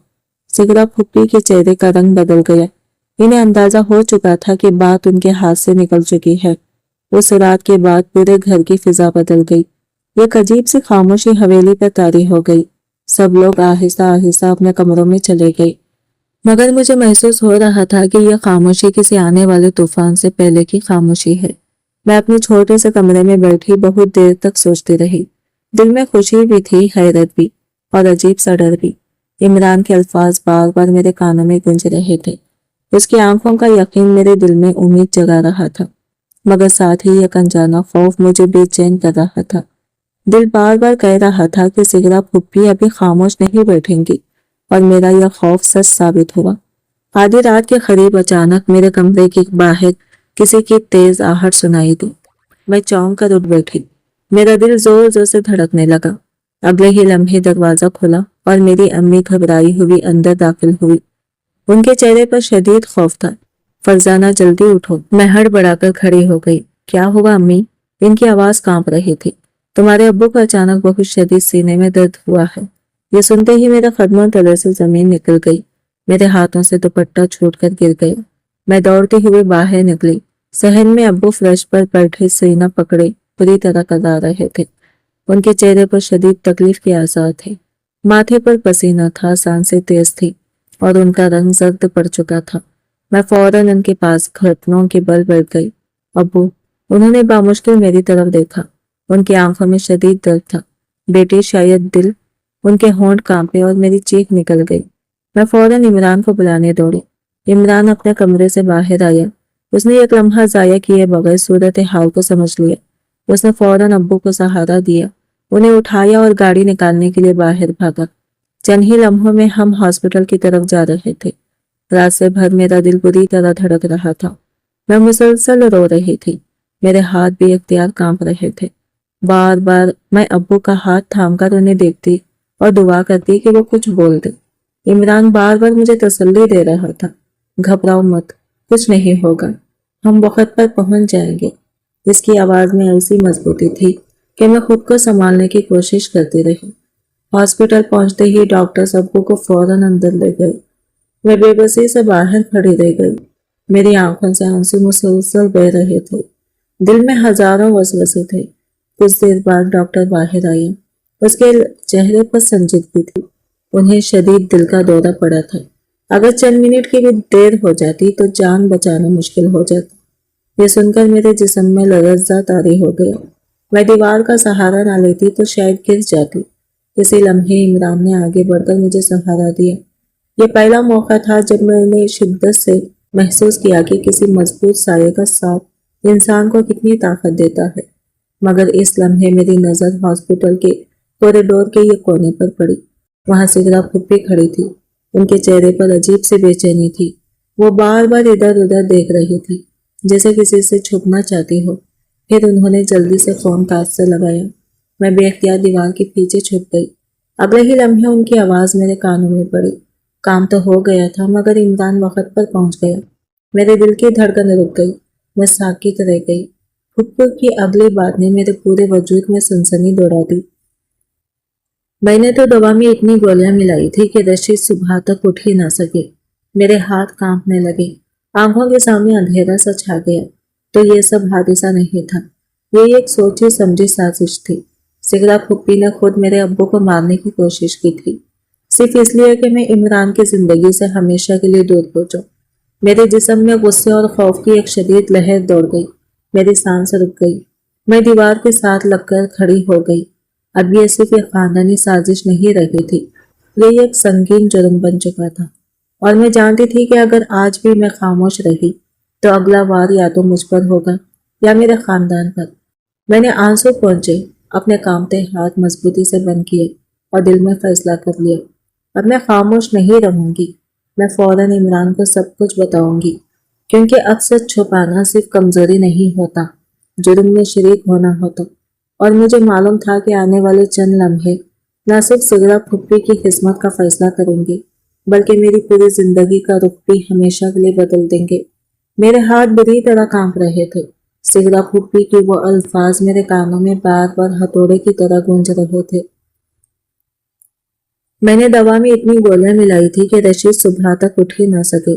सिगरा फुप्पी के चेहरे का रंग बदल गया। इन्हें अंदाजा हो चुका था कि बात उनके हाथ से निकल चुकी है। उस रात के बाद पूरे घर की फिजा बदल गई। एक अजीब सी खामोशी हवेली पर तारी हो गई। सब लोग आहिस्ता आहिस्ता अपने कमरों में चले गए, मगर मुझे महसूस हो रहा था कि यह खामोशी किसी आने वाले तूफान से पहले की खामोशी है। मैं अपने छोटे से कमरे में बैठी बहुत देर तक सोचती रही। दिल में खुशी भी थी, हैरत भी, और अजीब सा डर भी। इमरान के अल्फाज बार बार मेरे कानों में गूंज रहे थे। उसकी आंखों का यकीन मेरे दिल में उम्मीद जगा रहा था, मगर साथ ही एक अनजाना खौफ मुझे बेचैन कर रहा था। दिल बार बार कह रहा था कि सिगरा फुप्पी अभी खामोश नहीं बैठेंगी, और मेरा यह खौफ सच साबित हुआ। आधी रात के करीब अचानक मेरे कमरे के बाहर किसी की तेज आहट सुनाई दी। मैं चौंक कर उठ बैठी। मेरा दिल जोर जोर से धड़कने लगा। अगले ही लम्हे दरवाजा खुला और मेरी अम्मी घबराई हुई अंदर दाखिल हुई। उनके चेहरे पर शदीद खौफ था। फरजाना, जल्दी उठो। मैं हड़बड़ाकर खड़ी हो गई। क्या हुआ अम्मी? इनकी आवाज कांप रही थी। तुम्हारे अब्बू को अचानक बहुत शदीद सीने में दर्द हुआ है। ये सुनते ही मेरे कदमों तले से जमीन निकल गई। मेरे हाथों से दुपट्टा छूटकर गिर गया। मैं दौड़ती हुई बाहर निकली। सहन में अब्बू फर्श पर बैठे सीना पकड़े बुरी तरह करा रहे थे। उनके चेहरे पर शदीद तकलीफ के आसार थे। माथे पर पसीना था, सांसें तेज थी, और उनका रंग जर्द पड़ चुका था। मैं फौरन उनके पास घुटनों के बल बैठ गई। अब्बू, उन्होंने बामुश्किल मेरी तरफ देखा। उनकी आंखों में शदीद दर्द था। बेटी, शायद दिल। उनके होंठ कांपे और मेरी चीख निकल गई। मैं फौरन इमरान को बुलाने दौड़ी। इमरान अपने कमरे से बाहर आया। उसने एक लम्हा जाया किए बगैर सूरत हाल को समझ लिया। उसने फौरन अब्बू को सहारा दिया, उन्हें उठाया और गाड़ी निकालने के लिए बाहर भागा। चंद ही लम्हों में हम हॉस्पिटल की तरफ जा रहे थे। रात से भर मेरा दिल बुरी तरह धड़क रहा था। मैं मुसलसल रो रही थी। मेरे हाथ भी इख्तियार कांप रहे थे। बार बार मैं अब्बू का हाथ थामकर उन्हें देखती और दुआ करती कि वो कुछ बोल दे। इमरान बार बार मुझे तसल्ली दे रहा था, घबराओ मत, कुछ नहीं होगा, हम वक्त पर पहुंच जाएंगे। इसकी आवाज में ऐसी मजबूती थी कि मैं खुद को संभालने की कोशिश करती रही। हॉस्पिटल पहुंचते ही डॉक्टर अब्बू को फौरन अंदर ले गए। मैं बेबसी से बाहर खड़ी रह गई। मेरी आंखों से आंसू मुसलसल बह रहे थे। दिल में हजारों वसवसे थे। कुछ देर बाद डॉक्टर बाहर आए। उसके चेहरे पर संजीदगी थी। उन्हें शदीद दिल का दौरा पड़ा था। अगर चंद मिनट की भी देर हो जाती तो जान बचाना मुश्किल हो जाता। ये सुनकर मेरे जिस्म में लर्जा तारी हो गया। मैं दीवार का सहारा ना लेती तो शायद गिर जाती। इसी लम्हे इमरान ने आगे बढ़कर मुझे सहारा दिया। ये पहला मौका था जब मैंने शिद्दत से महसूस किया कि किसी मजबूत साये का साथ इंसान को कितनी ताकत देता है। मगर इस लम्हे मेरी नजर हॉस्पिटल के कॉरिडोर के ये कोने पर पड़ी। वहां सिगरा फुप्पी खड़ी थी। उनके चेहरे पर अजीब सी बेचैनी थी। वो बार बार इधर उधर देख रही थी, जैसे किसी से छुपना चाहती हो। फिर उन्होंने जल्दी से फोन काज से लगाया। मैं बेख्तियार दीवार के पीछे छुप गई। अगले ही लम्हे उनकी आवाज मेरे कानों में पड़ी। काम तो हो गया था, मगर इमरान वक्त पर पहुंच गया। मेरे दिल की धड़कन रुक गई। मैं साकित रह गई। फुप्पू की अगली बात ने मेरे पूरे वजूद में सनसनी दौड़ा दी। मैंने तो दवा में इतनी गोलियां मिलाई थी कि रशीद सुबह तक उठ ही ना सके। मेरे हाथ कांपने लगे। आंखों के सामने अंधेरा सा छा गया। तो ये सब हादसा नहीं था, ये एक सोची समझी साजिश थी। सिगरा फुप्पी ने खुद मेरे अब्बू को मारने की कोशिश की थी, सिर्फ इसलिए कि मैं इमरान की जिंदगी से हमेशा के लिए दूर हो जाऊं। मेरे जिस्म में गुस्से और खौफ की एक शदीद लहर दौड़ गई। मेरी सांस रुक गई। मैं दीवार के साथ लगकर खड़ी हो गई। अब ये सिर्फ एक खानदानी साजिश नहीं रही थी, ये एक संगीन जुर्म बन चुका था। اور میں جانتی تھی کہ اگر آج بھی میں خاموش رہی تو اگلا وار یا تو مجھ پر ہوگا یا میرے خاندان پر۔ میں نے آنسو پہنچے، اپنے کانپتے ہاتھ مضبوطی سے بند کیے اور دل میں فیصلہ کر لیا، اب میں خاموش نہیں رہوں گی۔ میں فوراً عمران کو سب کچھ بتاؤں گی، کیونکہ اکثر چھپانا صرف کمزوری نہیں ہوتا، جرم میں شریک ہونا ہوتا۔ اور مجھے معلوم تھا کہ آنے والے چند لمحے نہ صرف سگرا پھپھی کی قسمت کا فیصلہ کریں گے، بلکہ میری پوری زندگی کا رخ بھی ہمیشہ کے لیے بدل دیں گے۔ میرے ہاتھ بری طرح کانپ رہے تھے، سگرا پھپھی کی وہ الفاظ میرے کانوں میں بار بار ہتھوڑے کی طرح گونج رہے تھے۔ میں نے دوا میں اتنی گولیاں ملائی تھی کہ رشید صبح تک اٹھ ہی نہ سکے۔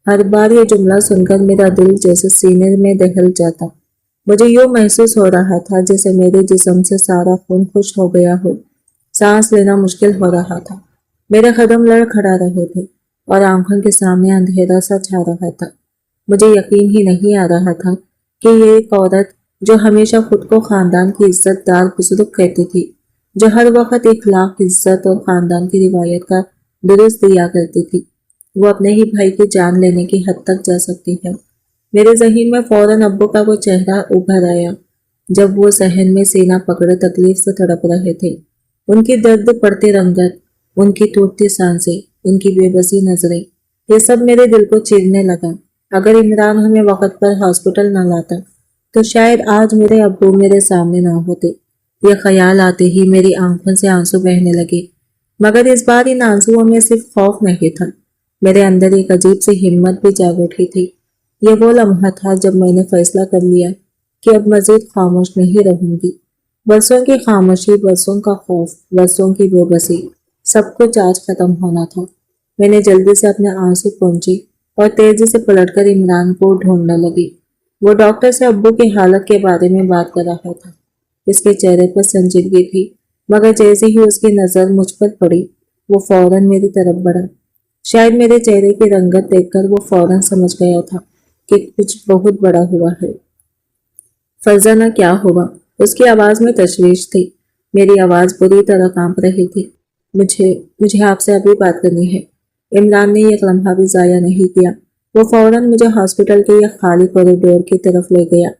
ہر بار یہ جملہ سن کر میرا دل جیسے سینے میں دہل جاتا۔ مجھے یوں محسوس ہو رہا تھا جیسے میرے جسم سے سارا خون خشک ہو گیا ہو، سانس لینا مشکل ہو رہا تھا۔ میرے قدم لڑکھڑا رہے تھے اور آنکھوں کے سامنے اندھیرا سا چھا رہا تھا۔ مجھے یقین ہی نہیں آ رہا تھا کہ یہ ایک عورت جو ہمیشہ خود کو خاندان کی عزت دار بزرگ کہتی تھی، جو ہر وقت اخلاق، عزت اور خاندان کی روایت کا درست دیا کرتی تھی، وہ اپنے ہی بھائی کی جان لینے کی حد تک جا سکتی ہے۔ میرے ذہن میں فوراً ابو کا وہ چہرہ ابھر آیا جب وہ صحن میں سینہ پکڑے تکلیف سے تڑپ رہے تھے۔ ان کی درد پڑتی رنگت، ان کی ٹوٹتی سانسیں، ان کی بے بسی نظریں، یہ سب میرے دل کو چیرنے لگا۔ اگر عمران ہمیں وقت پر ہاسپٹل نہ لاتا تو شاید آج میرے ابو میرے سامنے نہ ہوتے۔ یہ خیال آتے ہی میری آنکھوں سے آنسو بہنے لگے، مگر اس بار ان آنسوؤں میں صرف خوف نہیں تھا، میرے اندر ایک عجیب سی ہمت بھی جاگ اٹھی تھی۔ یہ وہ لمحہ تھا جب میں نے فیصلہ کر لیا کہ اب مزید خاموش نہیں رہوں گی۔ برسوں کی خاموشی، برسوں کا خوف، برسوں کی بے بسی، سب کچھ آج ختم ہونا تھا۔ میں نے جلدی سے اپنے آنسو پہنچی اور تیزی سے پلٹ کر عمران کو ڈھونڈنے لگی۔ وہ ڈاکٹر سے ابو کی حالت کے بارے میں بات کر رہا تھا۔ اس کے چہرے پر سنجیدگی تھی، مگر جیسے ہی اس کی نظر مجھ پر پڑی وہ فوراً میری طرف بڑھا۔ شاید میرے چہرے کی رنگت دیکھ کر وہ فوراً سمجھ گیا تھا کہ کچھ بہت بڑا ہوا ہے۔ فرزانہ، کیا ہوا؟ اس کی آواز میں تشویش تھی۔ میری آواز بری طرح کانپ رہی تھی۔ مجھے آپ سے ابھی بات کرنی ہے۔ عمران نے ایک لمحہ بھی ضائع نہیں کیا۔ وہ فوراً مجھے ہاسپٹل کے ایک خالی کوریڈور کی طرف لے گیا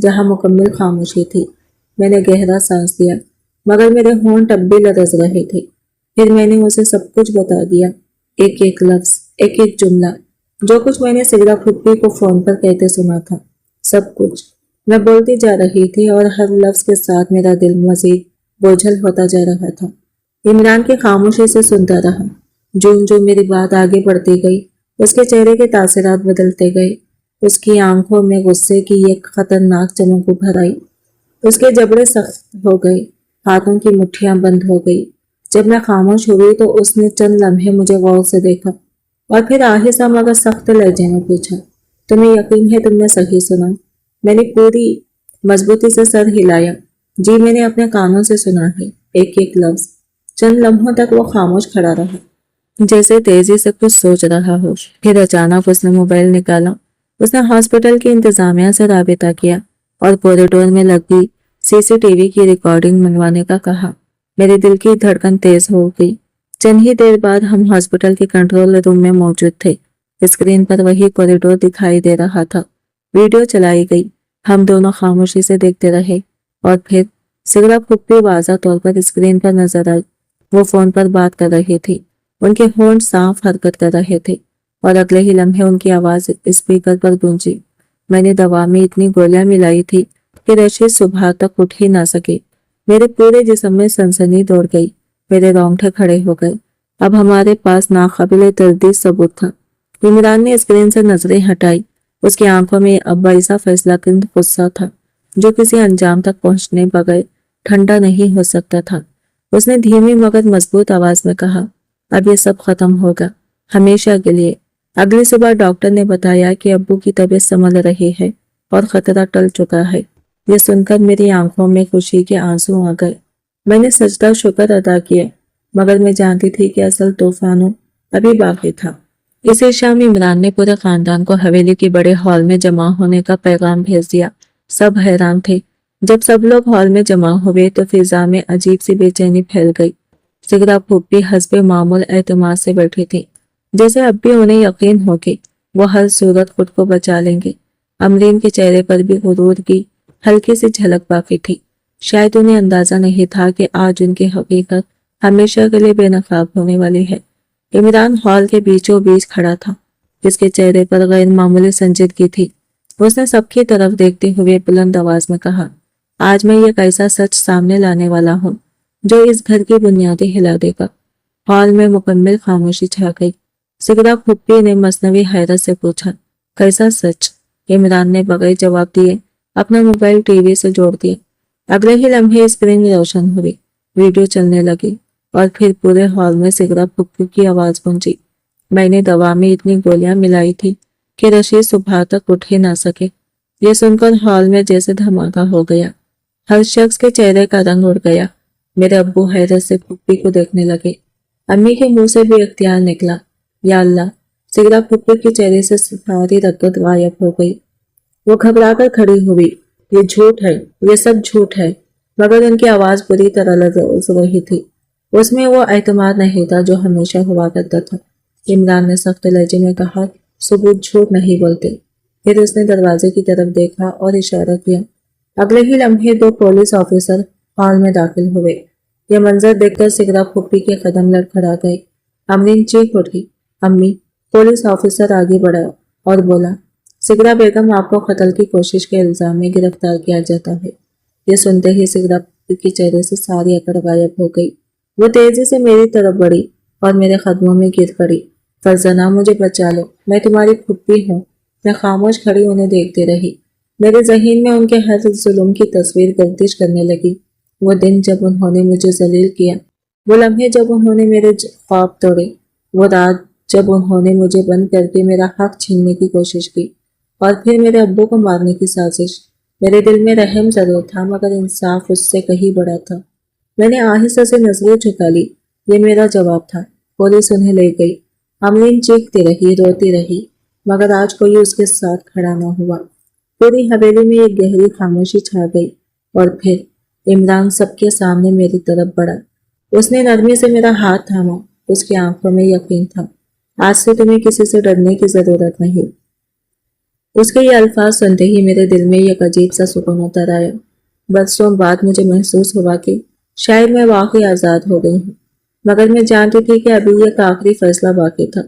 جہاں مکمل خاموشی تھی۔ میں نے گہرا سانس لیا، مگر میرے ہونٹ اب بھی لرز رہے تھے۔ پھر میں نے اسے سب کچھ بتا دیا، ایک ایک لفظ، ایک ایک جملہ، جو کچھ میں نے سگرا پھپھی کو فون پر کہتے سنا تھا، سب کچھ۔ میں بولتی جا رہی تھی اور ہر لفظ کے ساتھ میرا دل مزید بوجھل ہوتا جا رہا تھا۔ عمران کی خاموشی سے سنتا رہا۔ جو میری بات آگے بڑھتی گئی اس کے چہرے کے تاثرات بدلتے گئے۔ اس کی آنکھوں میں غصے کی ایک خطرناک چمک ابھر آئی، اس کے جبڑے سخت ہو گئے، ہاتھوں کی مٹھیاں بند ہو گئی۔ جب میں خاموش ہوئی تو اس نے چند لمحے مجھے غور سے دیکھا اور پھر آہستہ مگر سخت لہجے میں پوچھا، تمہیں یقین ہے تم نے صحیح سنا؟ میں نے پوری مضبوطی سے سر ہلایا۔ جی، میں نے اپنے کانوں سے سنا ہے، ایک ایک لفظ۔ چند لمحوں تک وہ خاموش کھڑا رہا، جیسے تیزی سے کچھ سوچ رہا ہو۔ پھر اچانک اس نے موبائل نکالا۔ اس نے ہاسپٹل کی انتظامیہ سے رابطہ کیا اور کوریڈور میں لگی CCTV کی ریکارڈنگ منگوانے کا کہا۔ میرے دل کی دھڑکن تیز ہو گئی۔ چند ہی دیر بعد ہم ہاسپٹل کے کنٹرول روم میں موجود تھے۔ اسکرین پر وہی کوریڈور دکھائی دے رہا تھا۔ ویڈیو چلائی گئی، ہم دونوں خاموشی سے دیکھتے رہے اور پھر سگرا پھپھی واضح طور پر اسکرین پر نظر آئی۔ وہ فون پر بات کر رہی تھی، ان کے ہونٹ صاف حرکت کر رہے تھے اور اگلے ہی لمحے ان کی آواز اسپیکر پر گونجی۔ میں نے دوا میں اتنی گولیاں ملائی تھی کہ رشید صبح تک اٹھ ہی نہ سکے۔ میرے پورے جسم میں سنسنی دوڑ گئی، میرے رونگٹے کھڑے ہو گئے۔ اب ہمارے پاس ناقابل تردید ثبوت تھا۔ عمران نے اسکرین سے نظریں ہٹائی، اس کی آنکھوں میں اب ایسا فیصلہ کن غصہ تھا جو کسی انجام تک پہنچنے بغیر ٹھنڈا نہیں ہو سکتا تھا۔ اس نے دھیمی مگر مضبوط آواز میں کہا، اب یہ سب ختم ہوگا، ہمیشہ کے لیے۔ اگلی صبح ڈاکٹر نے بتایا کہ ابو کی طبیعت سنبھل رہی ہے اور خطرہ ٹل چکا ہے۔ یہ سن کر میری آنکھوں میں خوشی کے آنسو آ گئے۔ میں نے سجدہ شکر ادا کیا، مگر میں جانتی تھی کہ اصل طوفانوں ابھی باقی تھا۔ اسی شام عمران نے پورے خاندان کو حویلی کے بڑے ہال میں جمع ہونے کا پیغام بھیج دیا۔ سب حیران تھے۔ جب سب لوگ ہال میں جمع ہوئے تو فضا میں عجیب سی بے چینی پھیل گئی۔ سگرا پھوپھی حسب معمول اعتماد سے بیٹھی تھی، जैसे अब भी उन्हें यकीन हो कि वो हर सूरत खुद को बचा लेंगे। अमरीन के चेहरे पर भी गुरूर की हल्की सी झलक बाकी थी। शायद उन्हें अंदाजा नहीं था कि आज उनकी हकीकत हमेशा के लिए बेनकाब होने वाली है। इमरान हॉल के बीचों बीच खड़ा था, जिसके चेहरे पर गैर मामूली संजीदगी थी। उसने सबकी तरफ देखते हुए बुलंद आवाज में कहा, आज मैं एक ऐसा सच सामने लाने वाला हूँ जो इस घर की बुनियादें हिला देगा। हॉल में मुकम्मल खामोशी छा गई। सिगरा फुप्पी ने मसनवी हैरत से पूछा, कैसा सच? इमरान ने बगैर जवाब दिए अपना मोबाइल टीवी से जोड़ दिया। अगले ही लम्हे स्क्रीन रोशन हुई, वीडियो चलने लगी और फिर पूरे हॉल में सिगरा फुप्पी की आवाज गूंजी। मैंने दवा में इतनी गोलियां मिलाई थी कि रशीद सुबह तक उठ ही ना सके। ये सुनकर हॉल में जैसे धमाका हो गया। हर शख्स के चेहरे का रंग उड़ गया। मेरे अब्बू हैरत से फुप्पी को देखने लगे। अम्मी के मुंह से भी इख्तियार निकला, या अल्लाह। सिगरा फुप्पी के चेहरे से सारी रद्दत गायब हो गई। वो घबराकर खड़ी हुई। ये झूठ है, ये सब झूठ है। मगर उनकी आवाज बुरी तरह लर्ज रही थी। उसमें वो एतमाद नहीं था जो हमेशा हुआ करता था। इमरान ने सख्त लहजे में कहा, सबूत झूठ नहीं बोलते। फिर उसने दरवाजे की तरफ देखा और इशारा किया। अगले ही लम्हे 2 पुलिस ऑफिसर हॉल में दाखिल हुए। यह मंजर देखकर सिगरा फुप्पी के कदम लड़खड़ा गए। अमरीन चीख उठी, अम्मी। पुलिस ऑफिसर आगे बढ़ा और बोला, सिगरा बेगम, आपको कत्ल की कोशिश के इल्जाम में गिरफ्तार किया जाता है। ये सुनते ही सिगरा फुप्पी के चेहरे से सारी अकड़ गायब हो गई। वो तेजी से मेरी तरफ बढ़ी और मेरे कदमों में गिर पड़ी। फरजाना, मुझे बचा लो, मैं तुम्हारी फुप्पी हूँ। मैं खामोश खड़ी उन्हें देखती रही। मेरे ज़हीन में उनके हर जुल्म की तस्वीर गर्दिश करने लगी। वो दिन जब उन्होंने मुझे जलील किया, वो लम्हे जब उन्होंने मेरे ख्वाब तोड़े, वो रात जब उन्होंने मुझे बंद करके मेरा हक छीनने की कोशिश की, और फिर मेरे अब्बू को मारने की साजिश। मेरे दिल में रहम जरूर था, मगर इंसाफ उससे कहीं बड़ा था। मैंने आहिस्ता से नजरें झुका ली। ये मेरा जवाब था। पुलिस उन्हें ले गई। अमरीन चीखती रही, रोती रही, मगर आज कोई उसके साथ खड़ा न हुआ। पूरी हवेली में एक गहरी खामोशी छा गई। और फिर इमरान सबके सामने मेरी तरफ बढ़ा। उसने नरमी से मेरा हाथ थामा। उसकी आंखों में यकीन था, आज से तुम्हें किसी से डरने की जरूरत नहीं। उसके ये अल्फाज सुनते ही मेरे दिल में एक अजीब सा सुकून उतर आया। बरसों बाद मुझे महसूस हुआ कि शायद मैं वाकई आज़ाद हो गई हूँ। मगर मैं जानती थी कि अभी एक आखिरी फैसला बाकी था।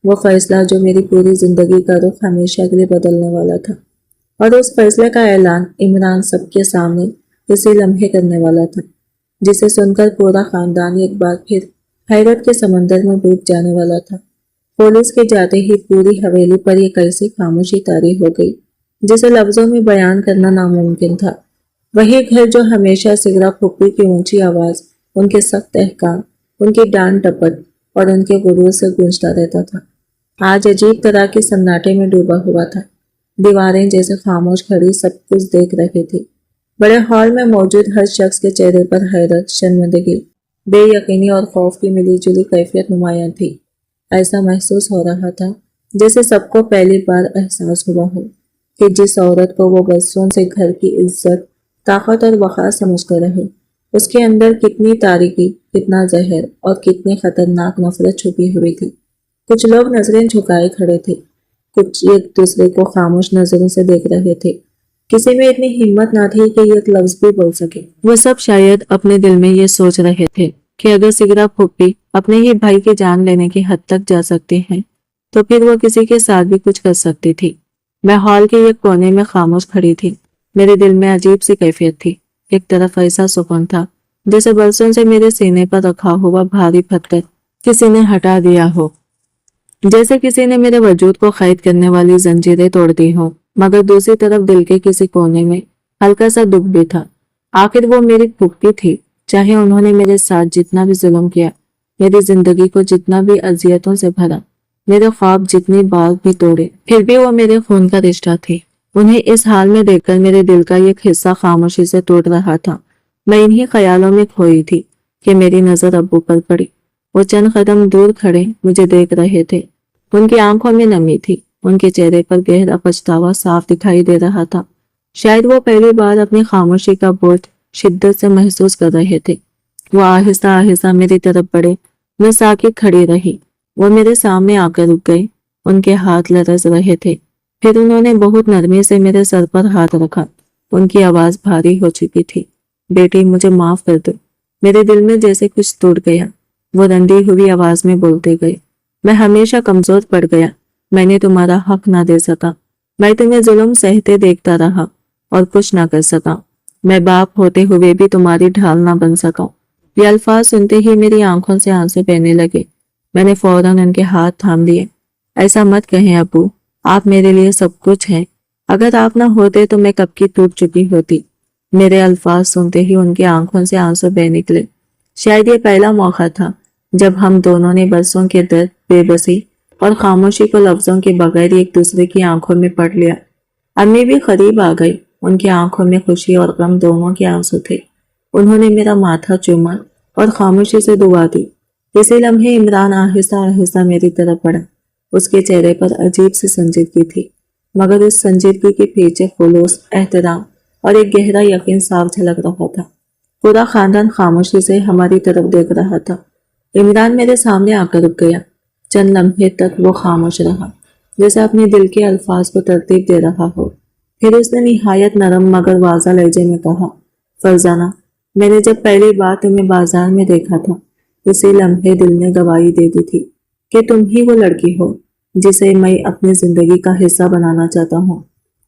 वो फैसला जो मेरी पूरी जिंदगी का रुख हमेशा के लिए बदलने वाला था। और उस फैसले का ऐलान इमरान सबके सामने इसी लम्हे करने वाला था, जिसे सुनकर पूरा खानदान एक बार फिर हैरत के समंदर में डूब जाने वाला था। पुलिस के जाते ही पूरी हवेली पर एक ऐसी खामोशी तारी हो गई जिसे लफ्जों में बयान करना नामुमकिन था। वही घर जो हमेशा सिगरा फुप्पी की ऊंची आवाज, उनके सख्त अहकाम, उनकी डांट डपट और उनके गुरूर से गूंजता रहता था, आज अजीब तरह के सन्नाटे में डूबा हुआ था। दीवारें जैसे खामोश खड़ी सब कुछ देख रहे थे। बड़े हॉल में मौजूद हर शख्स के चेहरे पर हैरत, शर्मिंदगी, बेयकीनी और खौफ की मिलीजुली कैफियत नुमायां थी। ऐसा महसूस हो रहा था जैसे सबको पहली बार एहसास हुआ हो कि जिस औरत को वो बरसों से घर की इज्जत, ताकत और वक़ार समझकर रहे, उसके अंदर कितनी तारीकी, कितना जहर और कितनी खतरनाक नफरत छुपी हुई थी। कुछ लोग नजरें झुकाए खड़े थे, कुछ एक दूसरे को खामोश नजरों से देख रहे थे। किसी में इतनी हिम्मत ना थी कि एक लफ्ज भी बोल सके। वो सब शायद अपने दिल में ये सोच रहे थे कि अगर सिगरा फुप्पी अपने ही भाई की जान लेने की हद तक जा सकती हैं, तो फिर वो किसी के साथ भी कुछ कर सकती थी। मैं हॉल के एक कोने में खामोश खड़ी थी। मेरे दिल में अजीब सी कैफियत थी। एक तरफ ऐसा सुकून था जैसे बरसों से मेरे सीने पर रखा हुआ भारी पत्थर किसी ने हटा दिया हो, जैसे किसी ने मेरे वजूद को कैद करने वाली जंजीरें तोड़ दी हो। मगर दूसरी तरफ दिल के किसी कोने में हल्का सा दुख भी था। आखिर वो मेरी फुप्पी थी। चाहे उन्होंने मेरे साथ जितना भी जुल्म किया, मेरी जिंदगी को जितना भी अजियतों से भरा, मेरे ख्वाब जितनी बार भी तोड़े, फिर भी वो मेरे खून का रिश्ता थी। उन्हें इस हाल में देखकर मेरे दिल का एक हिस्सा खामोशी से टूट रहा था। मैं इन्हीं ख्यालों में खोई थी कि मेरी नजर अब्बू पर पड़ी। वो चंद कदम दूर खड़े मुझे देख रहे थे। उनकी आंखों में नमी थी। उनके चेहरे पर गहरा पछतावा साफ दिखाई दे रहा था। शायद वो पहली बार अपनी खामोशी का बोझ शिद्दत से महसूस कर रहे थे। वो आहिस्ता आहिस्ता मेरी तरफ बढ़े। मैं साकित खड़ी रही। وہ میرے سامنے آ کر رک گئے، ان کے ہاتھ لرز رہے تھے۔ پھر انہوں نے بہت نرمی سے میرے سر پر ہاتھ رکھا، ان کی آواز بھاری ہو چکی تھی۔ بیٹی مجھے معاف کر دو۔ میرے دل میں جیسے کچھ ٹوٹ گیا۔ وہ رنڈی ہوئی آواز میں بولتے گئے، میں ہمیشہ کمزور پڑ گیا، میں نے تمہارا حق نہ دے سکا، میں تمہیں ظلم سہتے دیکھتا رہا اور کچھ نہ کر سکا، میں باپ ہوتے ہوئے بھی تمہاری ڈھال نہ بن سکا۔ یہ الفاظ سنتے ہی میری آنکھوں سے آنسو بہنے لگے۔ میں نے فوراً ان کے ہاتھ تھام لیے۔ ایسا مت کہیں ابو، آپ میرے لیے سب کچھ ہیں، اگر آپ نہ ہوتے تو میں کب کی ٹوٹ چکی ہوتی۔ میرے الفاظ سنتے ہی ان کی آنکھوں سے آنسو بہ نکلے۔ شاید یہ پہلا موقع تھا جب ہم دونوں نے برسوں کے درد، بے بسی اور خاموشی کو لفظوں کے بغیر ایک دوسرے کی آنکھوں میں پڑھ لیا۔ امی بھی قریب آ گئی، ان کی آنکھوں میں خوشی اور غم دونوں کے آنسو تھے۔ انہوں نے میرا ماتھا چوما اور خاموشی سے دعا دی۔ اسی لمحے عمران آہستہ آہستہ میری طرف بڑھا۔ اس کے چہرے پر عجیب سی سنجیدگی تھی، مگر اس سنجیدگی کے پیچھے خلوص، احترام اور ایک گہرا یقین صاف جھلک رہا تھا۔ پورا خاندان خاموشی سے ہماری طرف دیکھ رہا تھا۔ عمران میرے سامنے آ کر رک گیا۔ چند لمحے تک وہ خاموش رہا، جیسے اپنے دل کے الفاظ کو ترتیب دے رہا ہو۔ پھر اس نے نہایت نرم مگر واضح لہجے میں کہا، فرزانہ، میں نے جب پہلی بار تمہیں بازار میں دیکھا تھا، اسی لمحے دل نے گواہی دے دی تھی کہ تم ہی وہ لڑکی ہو جسے میں اپنی زندگی کا حصہ بنانا چاہتا ہوں۔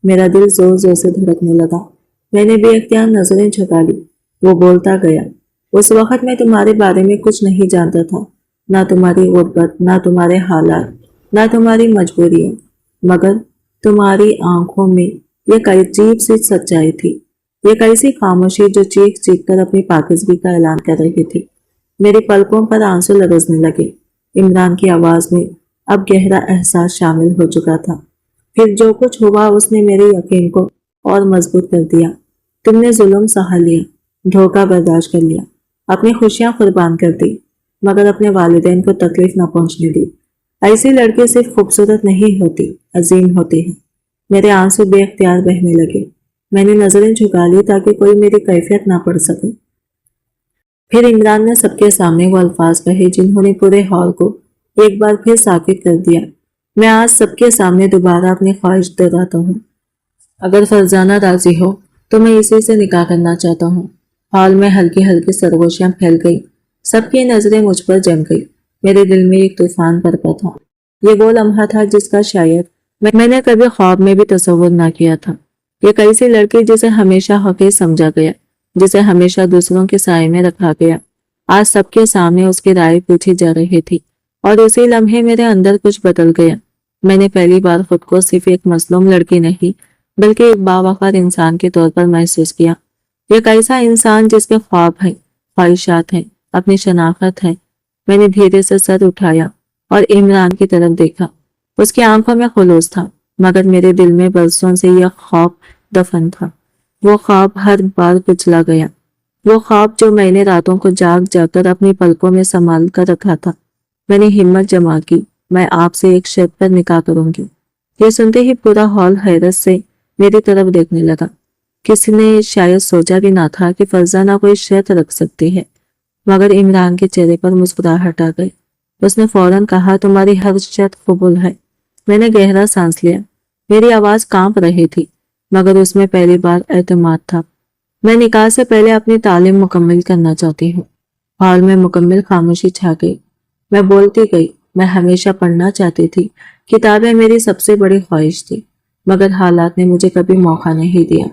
میرا دل زور زور سے دھڑکنے لگا۔ میں نے بے اختیار نظریں جھکا لی۔ وہ بولتا گیا، اس وقت میں تمہارے بارے میں کچھ نہیں جانتا تھا، نہ تمہاری غربت، نہ تمہارے حالات، نہ تمہاری مجبوریاں، مگر تمہاری آنکھوں میں ایک عجیب سی سچائی تھی، ایک ایسی خاموشی جو چیخ چیخ کر اپنی پاکیزگی کا اعلان کر رہی تھی۔ میری پلکوں پر آنسو لرزنے لگے۔ عمران کی آواز میں اب گہرا احساس شامل ہو چکا تھا۔ پھر جو کچھ ہوا اس نے میرے یقین کو اور مضبوط کر دیا۔ تم نے ظلم سہا لیا، دھوکہ برداشت کر لیا، اپنی خوشیاں قربان کر دی، مگر اپنے والدین کو تکلیف نہ پہنچنے دی۔ ایسی لڑکی صرف خوبصورت نہیں ہوتی، عظیم ہوتی ہے۔ میرے آنسو بے اختیار بہنے لگے۔ میں نے نظریں جھکا لی تاکہ کوئی میری کیفیت نہ پڑھ سکے۔ پھر عمران نے سب کے سامنے وہ الفاظ کہے جنہوں نے پورے ہال کو ایک بار پھر ساکت کر دیا۔ میں آج سب کے سامنے دوبارہ اپنی خواہش دہراتا ہوں، اگر فرزانہ راضی ہو تو میں اسی سے نکاح کرنا چاہتا ہوں۔ ہال میں ہلکی ہلکی سرگوشیاں پھیل گئی، سب کی نظریں مجھ پر جم گئی۔ میرے دل میں ایک طوفان برپا تھا۔ یہ وہ لمحہ تھا جس کا شاید میں نے کبھی خواب میں بھی تصور نہ کیا تھا۔ ایک ایسی لڑکی جسے ہمیشہ حقیر سمجھا گیا، جسے ہمیشہ دوسروں کے سائے میں رکھا گیا، آج سب کے سامنے اس کی رائے پوچھی جا رہی تھی، اور اسی لمحے میرے اندر کچھ بدل گیا۔ میں نے پہلی بار خود کو صرف ایک مظلوم لڑکی نہیں بلکہ ایک باوقار انسان کے طور پر محسوس کیا۔ ایک ایسا انسان جس کے خواب ہیں، خواہشات ہیں، اپنی شناخت ہے۔ میں نے دھیرے سے سر اٹھایا اور عمران کی طرف دیکھا۔ اس کی آنکھوں میں خلوص تھا، مگر میرے دل میں برسوں سے یہ خواب دفن تھا۔ وہ خواب ہر بار کچلا گیا، وہ خواب جو میں نے راتوں کو جاگ جاگ کر اپنی پلکوں میں سنبھال کر رکھا تھا۔ میں نے ہمت جما کی، میں آپ سے ایک شرط پر نکاح کروں گی۔ یہ سنتے ہی پورا ہال حیرت سے میری طرف دیکھنے لگا۔ کسی نے شاید سوچا بھی نہ تھا کہ فرزانہ کوئی شرط رکھ سکتی ہے، مگر عمران کے چہرے پر مسکراہٹ آ گئی۔ اس نے فوراً کہا، تمہاری ہر شرط قبول ہے۔ میں نے گہرا سانس لیا۔ میری آواز کانپ رہی تھی، مگر اس میں پہلی بار اعتماد تھا۔ میں نکاح سے پہلے اپنی تعلیم مکمل کرنا چاہتی ہوں۔ ہال میں مکمل خاموشی چھا گئی۔ میں بولتی گئی، میں ہمیشہ پڑھنا چاہتی تھی، کتابیں میری سب سے بڑی خواہش تھی، مگر حالات نے مجھے کبھی موقع نہیں دیا۔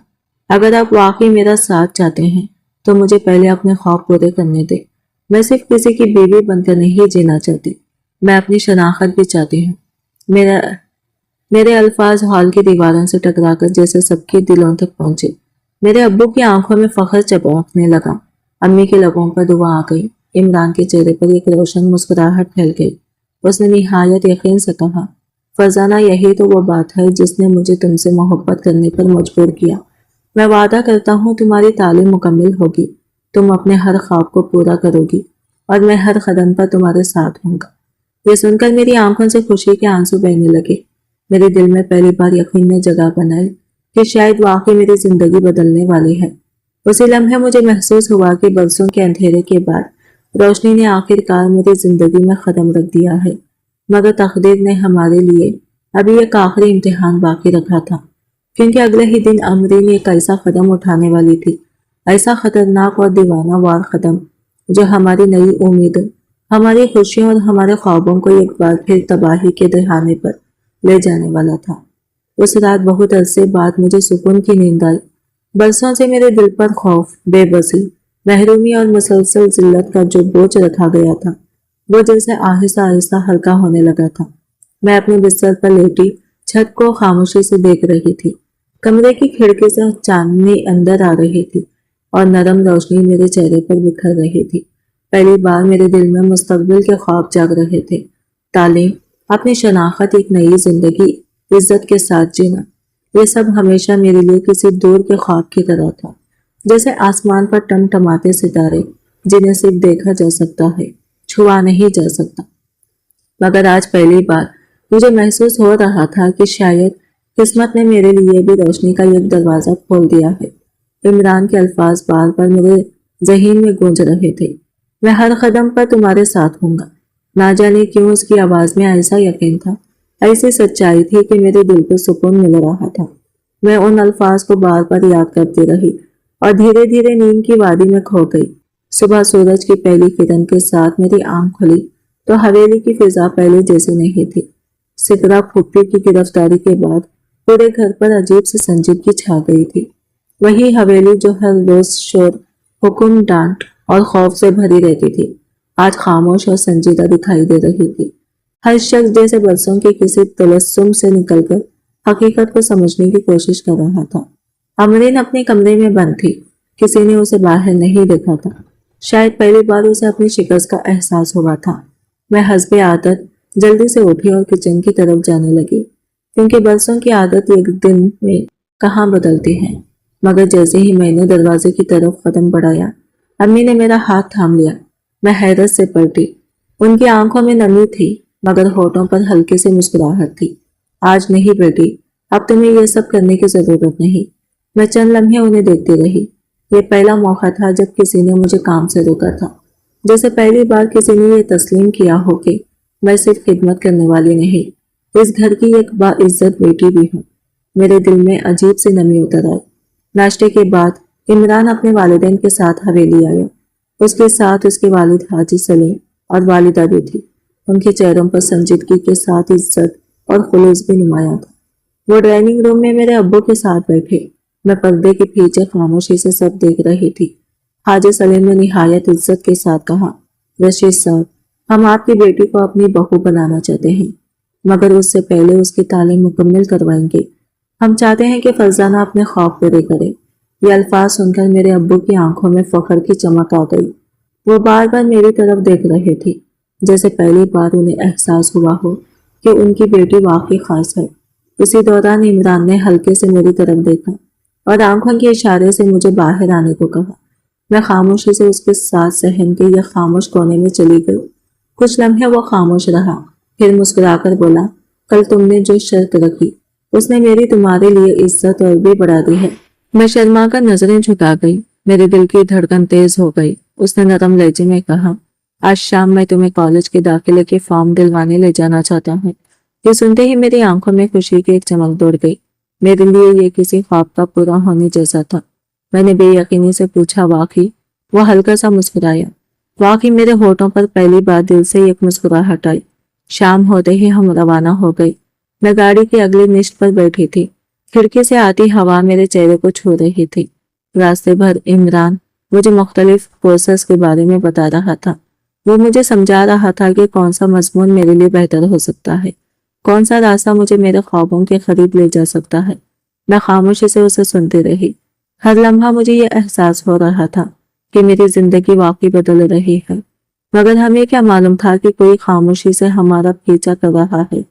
اگر آپ واقعی میرا ساتھ چاہتے ہیں تو مجھے پہلے اپنے خواب پورے کرنے دیں۔ میں صرف کسی کی بیوی بن کر نہیں جینا چاہتی، میں اپنی شناخت بھی چاہتی ہوں۔ میرے الفاظ ہال کی دیواروں سے ٹکرا کر جیسے سب کے دلوں تک پہنچے۔ میرے ابو کی آنکھوں میں فخر چمکنے لگا، امی کے لبوں پر دعا آ گئی، عمران کے چہرے پر ایک روشن مسکراہٹ پھیل گئی۔ اس نے نہایت یقین سے کہا، فرزانہ، یہی تو وہ بات ہے جس نے مجھے تم سے محبت کرنے پر مجبور کیا۔ میں وعدہ کرتا ہوں تمہاری تعلیم مکمل ہوگی، تم اپنے ہر خواب کو پورا کرو گی، اور میں ہر قدم پر تمہارے ساتھ ہوں گا۔ یہ سن کر میری آنکھوں سے خوشی کے آنسو بہنے لگے۔ میرے دل میں پہلی بار یقین نے جگہ بنائی کہ شاید واقعی میری زندگی بدلنے والی ہے۔ اسی لمحے مجھے محسوس ہوا کہ برسوں کے اندھیرے کے بعد روشنی نے آخر کار میری زندگی میں قدم رکھ دیا ہے۔ मगर तकदीर ने हमारे लिए अभी एक आखिरी इम्तिहान बाकी रखा था, क्योंकि अगले ही दिन अमरीन एक ऐसा कदम उठाने वाली थी, ऐसा खतरनाक और दीवाना वार कदम, जो हमारी नई उम्मीदों, हमारी खुशियों और हमारे ख्वाबों को एक बार फिर तबाही के दहाने पर ले जाने वाला था। उस रात बहुत अरसे बाद मुझे सुकून की नींद आई। बरसों से मेरे दिल पर खौफ, बेबसी, महरूमी और मुसलसल जिल्लत का जो बोझ रखा गया था, वो जैसे आहिस्ता आहिस्ता हल्का होने लगा था। मैं अपने बिस्तर पर लेटी छत को खामोशी से देख रही थी। कमरे की खिड़की से चांदनी अंदर आ रही थी और नरम रोशनी मेरे चेहरे पर बिखर रही थी। पहली बार मेरे दिल में मुस्तकबिल के ख्वाब जाग रहे थे। तालीम, अपनी शनाख्त, एक नई जिंदगी, इज्जत के साथ जीना, ये सब हमेशा मेरे लिए किसी दूर के ख्वाब की तरह था, जैसे आसमान पर टमटमाते सितारे जिन्हें सिर्फ देखा जा सकता है, छुआ नहीं जा सकता। मगर आज पहली बार मुझे महसूस हो रहा था कि शायद किस्मत ने मेरे लिए भी रोशनी का एक दरवाजा खोल दिया है। इमरान के अल्फाज बार बार मेरे जहीन में गूंज रहे थे। मैं हर कदम पर तुम्हारे साथ हूंगा। ना जाने क्यों उसकी आवाज में ऐसा यकीन था, ऐसी सच्चाई थी कि मेरे दिल को सुकून मिल रहा था। मैं उन अल्फाज को बार बार याद करती रही और धीरे धीरे नींद की वादी में खो गई। सुबह सूरज की पहली किरण के साथ मेरी आंख खुली तो हवेली की फिजा पहले जैसी नहीं थी। सिकरा फुप्पी की गिरफ्तारी के बाद पूरे घर पर अजीब सी संजीदगी छा गई थी। वही हवेली जो हर रोज शोर, हुक्म, डांट और खौफ से भरी रहती थी, आज खामोश और संजीदा दिखाई दे रही थी। हर शख्स जैसे बरसों के किसी तलस्सुम से निकलकर हकीकत को समझने की कोशिश कर रहा था। अमरीन अपने कमरे में बंद थी। किसी ने उसे बाहर नहीं देखा था। शायद पहली बार उसे अपनी शिकस्त का एहसास हुआ था। मैं हस्बे आदत जल्दी से उठी और किचन की तरफ जाने लगी, क्योंकि बरसों की आदत एक दिन में कहाँ बदलती है। मगर जैसे ही मैंने दरवाजे की तरफ कदम बढ़ाया, अम्मी ने मेरा हाथ थाम लिया। मैं हैरत से पलटी। उनकी आंखों में नमी थी, मगर होठों पर हल्की सी मुस्कुराहट थी। आज नहीं बेटी, अब तुम्हें यह सब करने की जरूरत नहीं। मैं चंद लम्हे उन्हें देखती रही। ये पहला मौका था जब किसी ने मुझे काम से रोका था। जैसे पहली बार किसी ने यह तस्लीम किया हो कि मैं सिर्फ खिदमत करने वाली नहीं, इस घर की एक बाइज्जत बेटी भी हूँ। मेरे दिल में अजीब सी नमी उतर आई। नाश्ते के बाद इमरान अपने वालिदैन के साथ हवेली आया। उसके साथ उसके वालिद हाजी सलीम और वालिदा भी थी। उनके चेहरों पर संजीदगी के साथ इज्जत और खुलूस भी नुमाया था। वो डाइनिंग रूम में मेरे अब्बू के साथ बैठे। मैं पर्दे के पीछे खामोशी से सब देख रही थी। हाजी सलीम ने निहायत इज्जत के साथ कहा, रशीद साहब, हम आपकी बेटी को अपनी बहू बनाना चाहते हैं, मगर उससे पहले उसकी तालीम मुकम्मल करवाएंगे। हम चाहते हैं कि फरजाना अपने ख्वाब पूरे करे। ये अल्फाज सुनकर मेरे अब्बू की आंखों में फख्र की चमक आ गई। वो बार बार मेरी तरफ देख रहे थे, जैसे पहली बार उन्हें एहसास हुआ हो कि उनकी बेटी वाकई खास है। उसी दौरान इमरान ने हल्के से मेरी तरफ देखा और आंखों के इशारे से मुझे बाहर आने को कहा। मैं खामोशी से उसके साथ सहन के या खामोश कोने में चली गई। कुछ लम्हे वो खामोश रहा, फिर मुस्कुराकर बोला, कल तुमने जो शर्त रखी, उसने मेरी तुम्हारे लिए इज्जत और भी बढ़ा दी है। मैं शर्मा कर नजरें झुका गई। मेरे दिल की धड़कन तेज हो गई। उसने नरम लहजे में कहा, आज शाम मैं तुम्हें कॉलेज के दाखिले के फॉर्म दिलवाने ले जाना चाहता हूँ। ये सुनते ही मेरी आंखों में खुशी की एक चमक दौड़ गई। मेरे लिए ये किसी ख्वाब का पूरा होने जैसा था। मैंने बेयकीनी से पूछा, वाकई? वो हल्का सा मुस्कुराया। वाकई मेरे होठों पर पहली बार दिल से एक मुस्कुराहट आई। शाम होते ही हम रवाना हो गए। मैं गाड़ी की अगली निश्त पर बैठी थी। खिड़की से आती हवा मेरे चेहरे को छू रही थी। रास्ते भर इमरान मुझे मुख्तलिफ कोर्सेस के बारे में बता रहा था। वो मुझे समझा रहा था कि कौन सा मजमून मेरे लिए बेहतर हो सकता है, कौन सा रास्ता मुझे मेरे ख्वाबों के करीब ले जा सकता है। मैं खामोशी से उसे सुनती रही। हर लम्हा मुझे ये एहसास हो रहा था कि मेरी जिंदगी वाकई बदल रही है, मगर हमें क्या मालूम था कि कोई खामोशी से हमारा पीछा कर रहा है।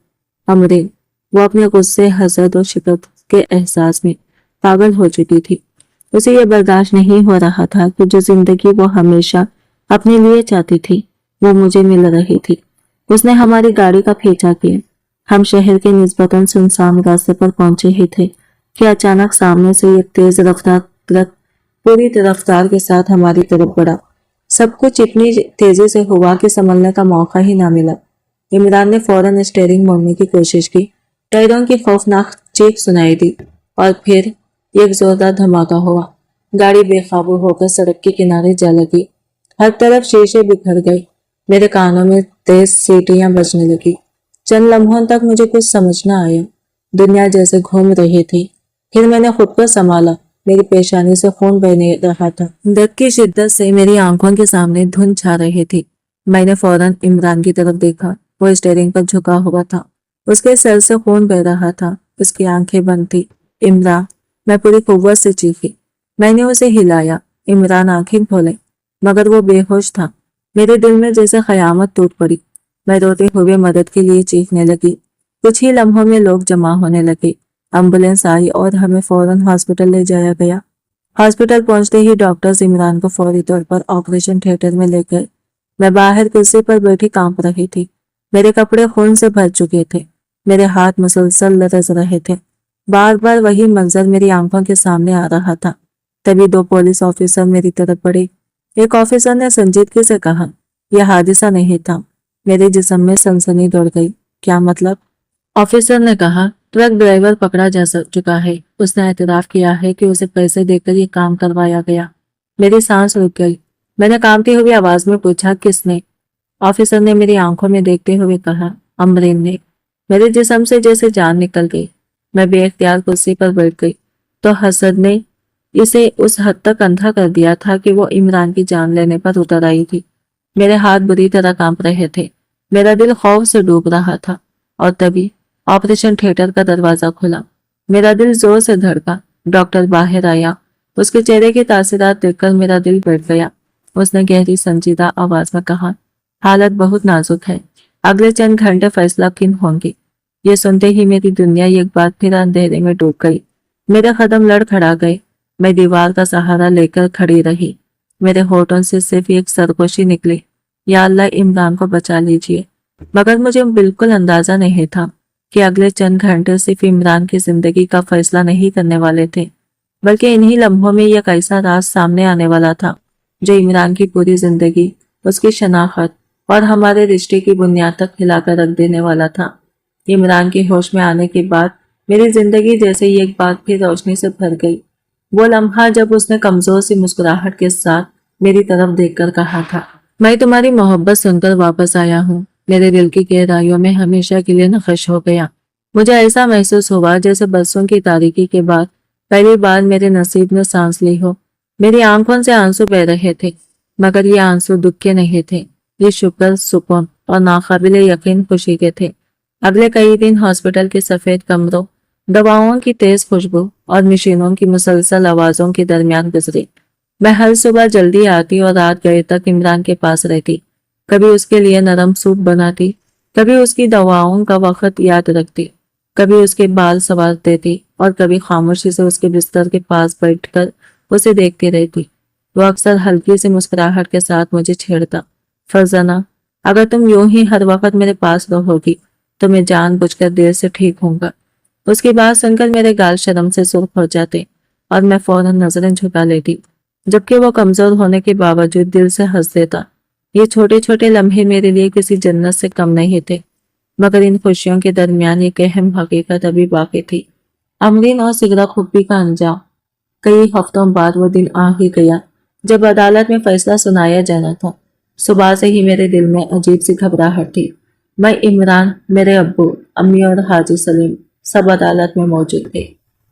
अमरीन, वो अपने गुस्से, हसद और शिकस्त के एहसास में पागल हो चुकी थी। उसे यह बर्दाश्त नहीं हो रहा था कि जो जिंदगी वो हमेशा अपने लिए चाहती थी, वो मुझे मिल रही थी। उसने हमारी गाड़ी का पीछा किया। हम शहर के निस्बतन सुनसान रास्ते पर पहुंचे ही थे कि अचानक सामने से एक तेज रफ्तार ट्रक पूरी रफ्तार के साथ हमारी तरफ बढ़ा। सब कुछ इतनी तेजी से हुआ कि संभलने का मौका ही ना मिला। इमरान ने फौरन स्टीयरिंग मोड़ने की कोशिश की। टायरों की खौफनाक चीख सुनाई दी और फिर एक जोरदार धमाका हुआ। गाड़ी बेकाबू होकर सड़क के किनारे जा लगी। हर तरफ शीशे बिखर गए। मेरे कानों में तेज सीटियां बजने लगी। चंद लम्हों तक मुझे कुछ समझ न आया। दुनिया जैसे घूम रही थी। फिर मैंने खुद को संभाला। मेरी पेशानी से खून बहने रहा था। दर्द की शिद्दत से मेरी आंखों के सामने धुंध छा रही थी। मैंने फौरन इमरान की तरफ देखा। वो स्टीयरिंग पर झुका हुआ था। उसके सर से खून बह रहा था। उसकी आंखें बंद थी। इमरान, मैं पूरी कुव्वत से चीखी। मैंने उसे हिलाया। इमरान आंखें खोले, मगर वो बेहोश था। मेरे दिल में जैसे कयामत टूट पड़ी। मैं रोते हुए मदद के लिए चीखने लगी। कुछ ही लम्हों में लोग जमा होने लगे। एम्बुलेंस आई और हमें फौरन हॉस्पिटल ले जाया गया। हॉस्पिटल पहुंचते ही डॉक्टर्स इमरान को फौरी तौर पर ऑपरेशन थिएटर में ले गए। मैं बाहर कुर्सी पर बैठी कांप रही थी। मेरे कपड़े खून से भर चुके थे। मेरे हाथ मुसलसल लरज रहे थे। बार बार वही मंजर मेरी आंखों के सामने आ रहा था। तभी दो पुलिस ऑफिसर मेरी तरफ बढ़े। एक ऑफिसर ने संजीदगी से कहा, यह हादसा नहीं था। मेरे जिस्म में सनसनी दौड़ गई। क्या मतलब? ऑफिसर ने कहा, ट्रक ड्राइवर पकड़ा जा चुका है। उसने एतराफ किया है कि उसे पैसे देकर ये काम करवाया गया। मेरी सांस रुक गई। मैंने कांपती हुई आवाज में पूछा, किसने? ऑफिसर ने मेरी आंखों में देखते हुए कहा, अमरीन ने। मेरे जिस्म से जैसे जान निकल गई। मैं बेख्तियार कुर्सी पर बैठ गई। तो हसद ने इसे उस हद तक अंधा कर दिया था कि वो इमरान की जान लेने पर उतर आई थी। मेरे हाथ बुरी तरह कांप रहे थे। मेरा दिल खौफ से डूब रहा था। और तभी ऑपरेशन थिएटर का दरवाजा खुला। मेरा दिल जोर से धड़का। डॉक्टर बाहर आया। उसके चेहरे की तासीरात देखकर मेरा दिल बैठ गया। उसने गहरी संजीदा आवाज में कहा, हालत बहुत नाजुक है। अगले चंद घंटे फैसला किन होंगे। ये सुनते ही मेरी दुनिया एक बार फिर अंधेरे में डूब गई। मेरे कदम लड़खड़ा गए। मैं दीवार का सहारा लेकर खड़ी रही। मेरे होठों से सिर्फ एक सरगोशी निकली, या अल्लाह, इमरान को बचा लीजिए। मगर मुझे बिल्कुल अंदाजा नहीं था कि अगले चंद घंटे सिर्फ इमरान की जिंदगी का फैसला नहीं करने वाले थे, बल्कि इन्हीं लम्हों में एक ऐसा राज सामने आने वाला था जो इमरान की पूरी जिंदगी, उसकी शनाख्त और हमारे रिश्ते की बुनियाद तक हिलाकर रख देने वाला था। इमरान के होश में आने के बाद मेरी जिंदगी जैसे ही एक बार फिर रोशनी से भर गई। वो लम्हा जब उसने कमजोर सी मुस्कुराहट के साथ मेरी तरफ देखकर कहा था, मैं तुम्हारी मोहब्बत सुनकर वापस आया हूँ। मेरे दिल की गहराइयों में हमेशा के लिए नक्श हो गया। मुझे ऐसा महसूस हुआ जैसे बरसों की तारीकी के बाद पहली बार मेरे नसीब में सांस ली हो। मेरी आंखों से आंसू बह रहे थे, मगर ये आंसू दुख के नहीं थे। ये शुक्र, सुकून और नाकाबिल यकीन खुशी के थे। अगले कई दिन हॉस्पिटल के सफेद कमरों, दवाओं की तेज खुशबू और मशीनों की मुसलसल आवाजों के दरमियान गुजरे। मैं हर सुबह जल्दी आती और रात गए तक इमरान के पास रहती। कभी उसके लिए नरम सूप बनाती, कभी उसकी दवाओं का वक्त याद रखती, कभी उसके बाल संवार देती और कभी खामोशी से उसके बिस्तर के पास बैठकर उसे देखती रहती। वो अक्सर हल्की सी मुस्कुराहट के साथ मुझे छेड़ता, फरजाना, अगर तुम यूं ही हर वक्त मेरे पास रहोगी तो मैं जानबूझकर देर से ठीक होऊंगा। उसकी बात सुनकर मेरे गाल शर्म से सुर्ख हो जाते और मैं फौरन नजरें झुका लेती, जबकि वो कमजोर होने के बावजूद दिल से हंस देता। ये छोटे छोटे लम्हे मेरे लिए किसी जन्नत से कम नहीं थे, मगर इन खुशियों के दरमियान एक अहम हकीकत अभी बाकी थी, अमरीन और सिगरा खुब्बी का अंजाम। कई हफ्तों बाद वो दिन आ ही गया जब अदालत में फैसला सुनाया जाना था। सुबह से ही मेरे दिल में अजीब सी घबराहट थी। मैं, इमरान, मेरे अब्बू, अम्मी और हाजी सलीम सब अदालत में मौजूद थे।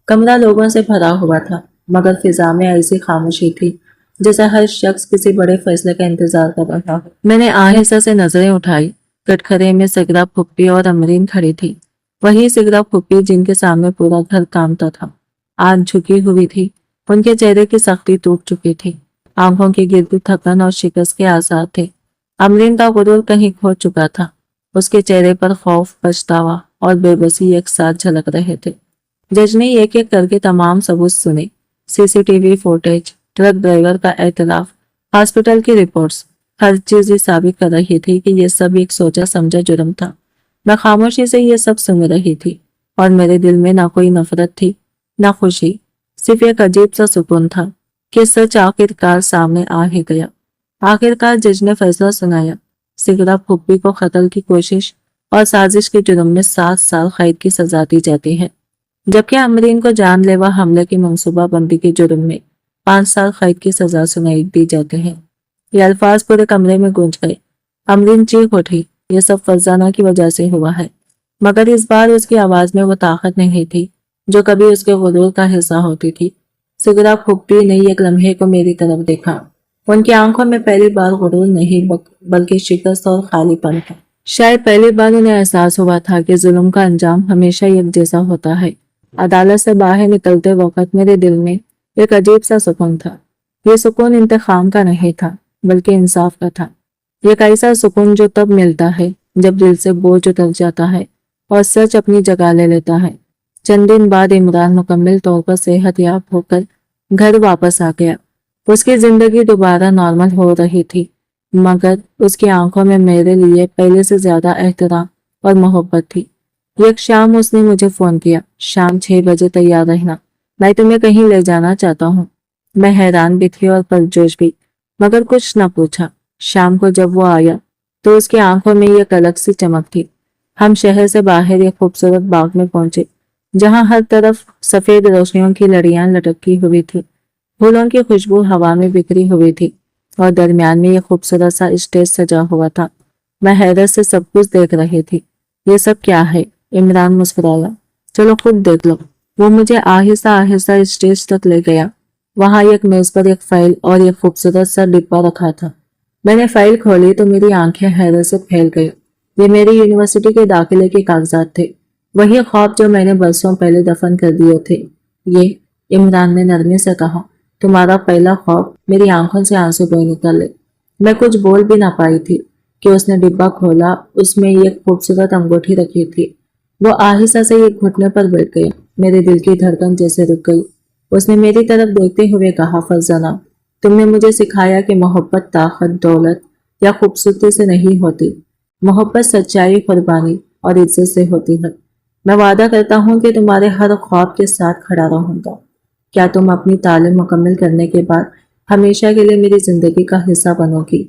कमरा लोगों से भरा हुआ था, मगर फिजा में ऐसी खामोशी थी जैसे हर शख्स किसी बड़े फैसले का इंतजार कर रहा हो। मैंने आहिस्ता से नजरें उठाई। कटघरे में सिगरा फुप्पी और अमरीन खड़ी थी। वही सिगरा फुप्पी जिनके सामने पूरा घर कामता था, आज झुकी हुई थी। उनके चेहरे की सख्ती टूट चुकी थी। आंखों की गिरती थकन और शिकस्त के आसार थे। अमरीन का गुरूर कहीं खो चुका था। उसके चेहरे पर खौफ, पछतावा और बेबसी एक साथ झलक रहे थे। जज ने एक एक करके तमाम सबूत सुने। सीसीटीवी फुटेज, ट्रक ड्राइवर का एतराफ, हॉस्पिटल की रिपोर्ट्स, हर चीज ये साबित कर रही थी कि यह सब एक सोचा समझा जुर्म था। मैं खामोशी से ये सब सुन रही थी और मेरे दिल में ना कोई नफरत थी, ना खुशी, सिर्फ एक अजीब सा सुकून था कि सच आखिरकार सामने आ ही गया। आखिरकार जज ने फैसला सुनाया। सिगरा फुप्पी को कत्ल की कोशिश और साजिश के जुर्म में 7 साल कैद की सजा दी जाती है, जबकि अमरीन को जानलेवा हमले की मंसूबाबंदी के जुर्म में 5 साल कैद की सजा सुनाई दी जाती है। ये अल्फाज पूरे कमरे में गूंज गए। अमरीन चीख उठी, ये सब फरजाना की वजह से हुआ है। मगर इस बार उसकी आवाज में वो ताकत नहीं थी जो कभी उसके गुरूर का हिस्सा होती थी। सिगरा फूकती ने एक लम्हे को मेरी तरफ देखा। उनकी आंखों में पहली बार गुरूर नहीं बल्कि शिकस्त और खालीपन था। शायद पहली बार उन्हें एहसास हुआ था कि जुल्म का अंजाम हमेशा एक जैसा होता है। अदालत से बाहर निकलते वक्त मेरे दिल में एक अजीब सा सुकून था। ये सुकून इंतखाम का नहीं था बल्कि इंसाफ का था। एक ऐसा सुकून जो तब मिलता है जब दिल से बोझ उतर जाता है और सच अपनी जगह ले लेता है। चंद दिन बाद इमरान मुकम्मल तौर पर सेहतयाब होकर घर वापस आ गया। उसकी जिंदगी दोबारा नॉर्मल हो रही थी, मगर उसकी आंखों में मेरे लिए पहले से ज्यादा एहतराम और मोहब्बत थी। एक शाम उसने मुझे फोन किया, शाम 6 बजे तैयार रहना, मैं तुम्हें कहीं ले जाना चाहता हूँ। मैं हैरान भी थी और पुरजोश भी, मगर कुछ न पूछा। शाम को जब वो आया तो उसकी आंखों में एक अलग सी चमक थी। हम शहर से बाहर एक खूबसूरत बाग में पहुंचे जहां हर तरफ सफेद रोशनियों की लड़ियां लटकी हुई थी। फूलों की खुशबू हवा में बिखरी हुई थी और दरमियान में एक खूबसूरत सा स्टेज सजा हुआ था। मैं हैरत से सब कुछ देख रही थी। ये सब क्या है? इमरान मुस्कुराया। चलो खुद देख लो। वो मुझे आहिस्ता आहिस्ता स्टेज तक ले गया। वहां एक मेज पर एक फाइल और एक खूबसूरत सा डिब्बा रखा था। मैंने फाइल खोली तो मेरी आंखें हैरत से फैल गई। ये मेरी यूनिवर्सिटी के दाखिले के कागजात थे, वही ख्वाब जो मैंने बरसों पहले दफन कर दिए थे। ये, इमरान ने नरमी से कहा, तुम्हारा पहला ख्वाब। मेरी आंखों से आंसू बह निकले। मैं कुछ बोल भी ना पाई थी कि उसने डिब्बा खोला। उसमें एक खूबसूरत अंगूठी रखी थी। वो आहिस्ता से एक घुटने पर बैठ गया। मेरे दिल की धड़कन जैसे रुक गई। उसने मेरी तरफ देखते हुए कहा, फरजाना, तुमने मुझे सिखाया कि मोहब्बत ताकत, दौलत या खूबसूरती से नहीं होती। मोहब्बत सच्चाई, कुर्बानी और इज्जत से होती है। मैं वादा करता हूँ कि तुम्हारे हर ख्वाब के साथ खड़ा रहूंगा। क्या तुम अपनी तालीम मुकम्मल करने के बाद हमेशा के लिए मेरी जिंदगी का हिस्सा बनोगी?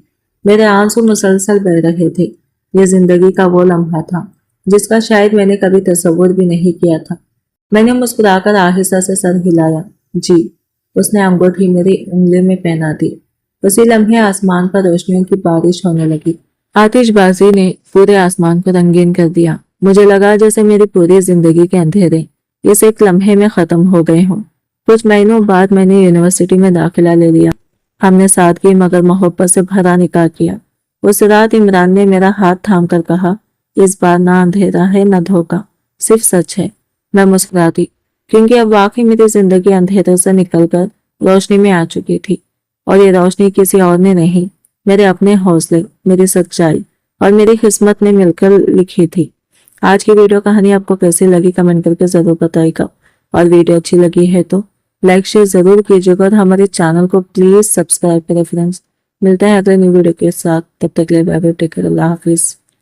मेरे आंसू मुसलसल बह रहे थे। ये जिंदगी का वो लम्हा था जिसका शायद मैंने कभी तस्वुर भी नहीं किया था। मैंने मुस्कुराकर आहिस्ता से सर हिलाया। जी। उसने अंगूठी मेरी उंगली में पहना दी। उसी लम्हे आसमान पर रोशनियों की बारिश होने लगी। आतिशबाजी ने पूरे आसमान को रंगीन कर दिया। मुझे लगा जैसे मेरी पूरी जिंदगी के अंधेरे इस एक लम्हे में खत्म हो गए हों। कुछ महीनों बाद मैंने यूनिवर्सिटी में दाखिला ले लिया। हमने सादगी मगर मोहब्बत से भरा निकाह किया। उस रात इमरान ने मेरा हाथ थाम कर कहा, इस बार ना अंधेरा है ना धोखा, सिर्फ सच है। मैं मुस्कुराती, क्योंकि अब वाकई मेरी जिंदगी अंधेरे से निकलकर रोशनी में आ चुकी थी। और ये रोशनी किसी और ने नहीं, मेरे अपने हौसले, मेरी सच्चाई और मेरी किस्मत ने मिलकर लिखी थी। आज की वीडियो कहानी आपको कैसी लगी कमेंट करके जरूर बताइएगा। और वीडियो अच्छी लगी है तो लाइक शेयर जरूर कीजिएगा और हमारे चैनल को प्लीज सब्सक्राइब करें फ्रेंड्स। मिलते हैं अगले न्यू वीडियो के साथ, तब तक के लिए बाय बाय, टेक केयर, अल्लाह हाफिज।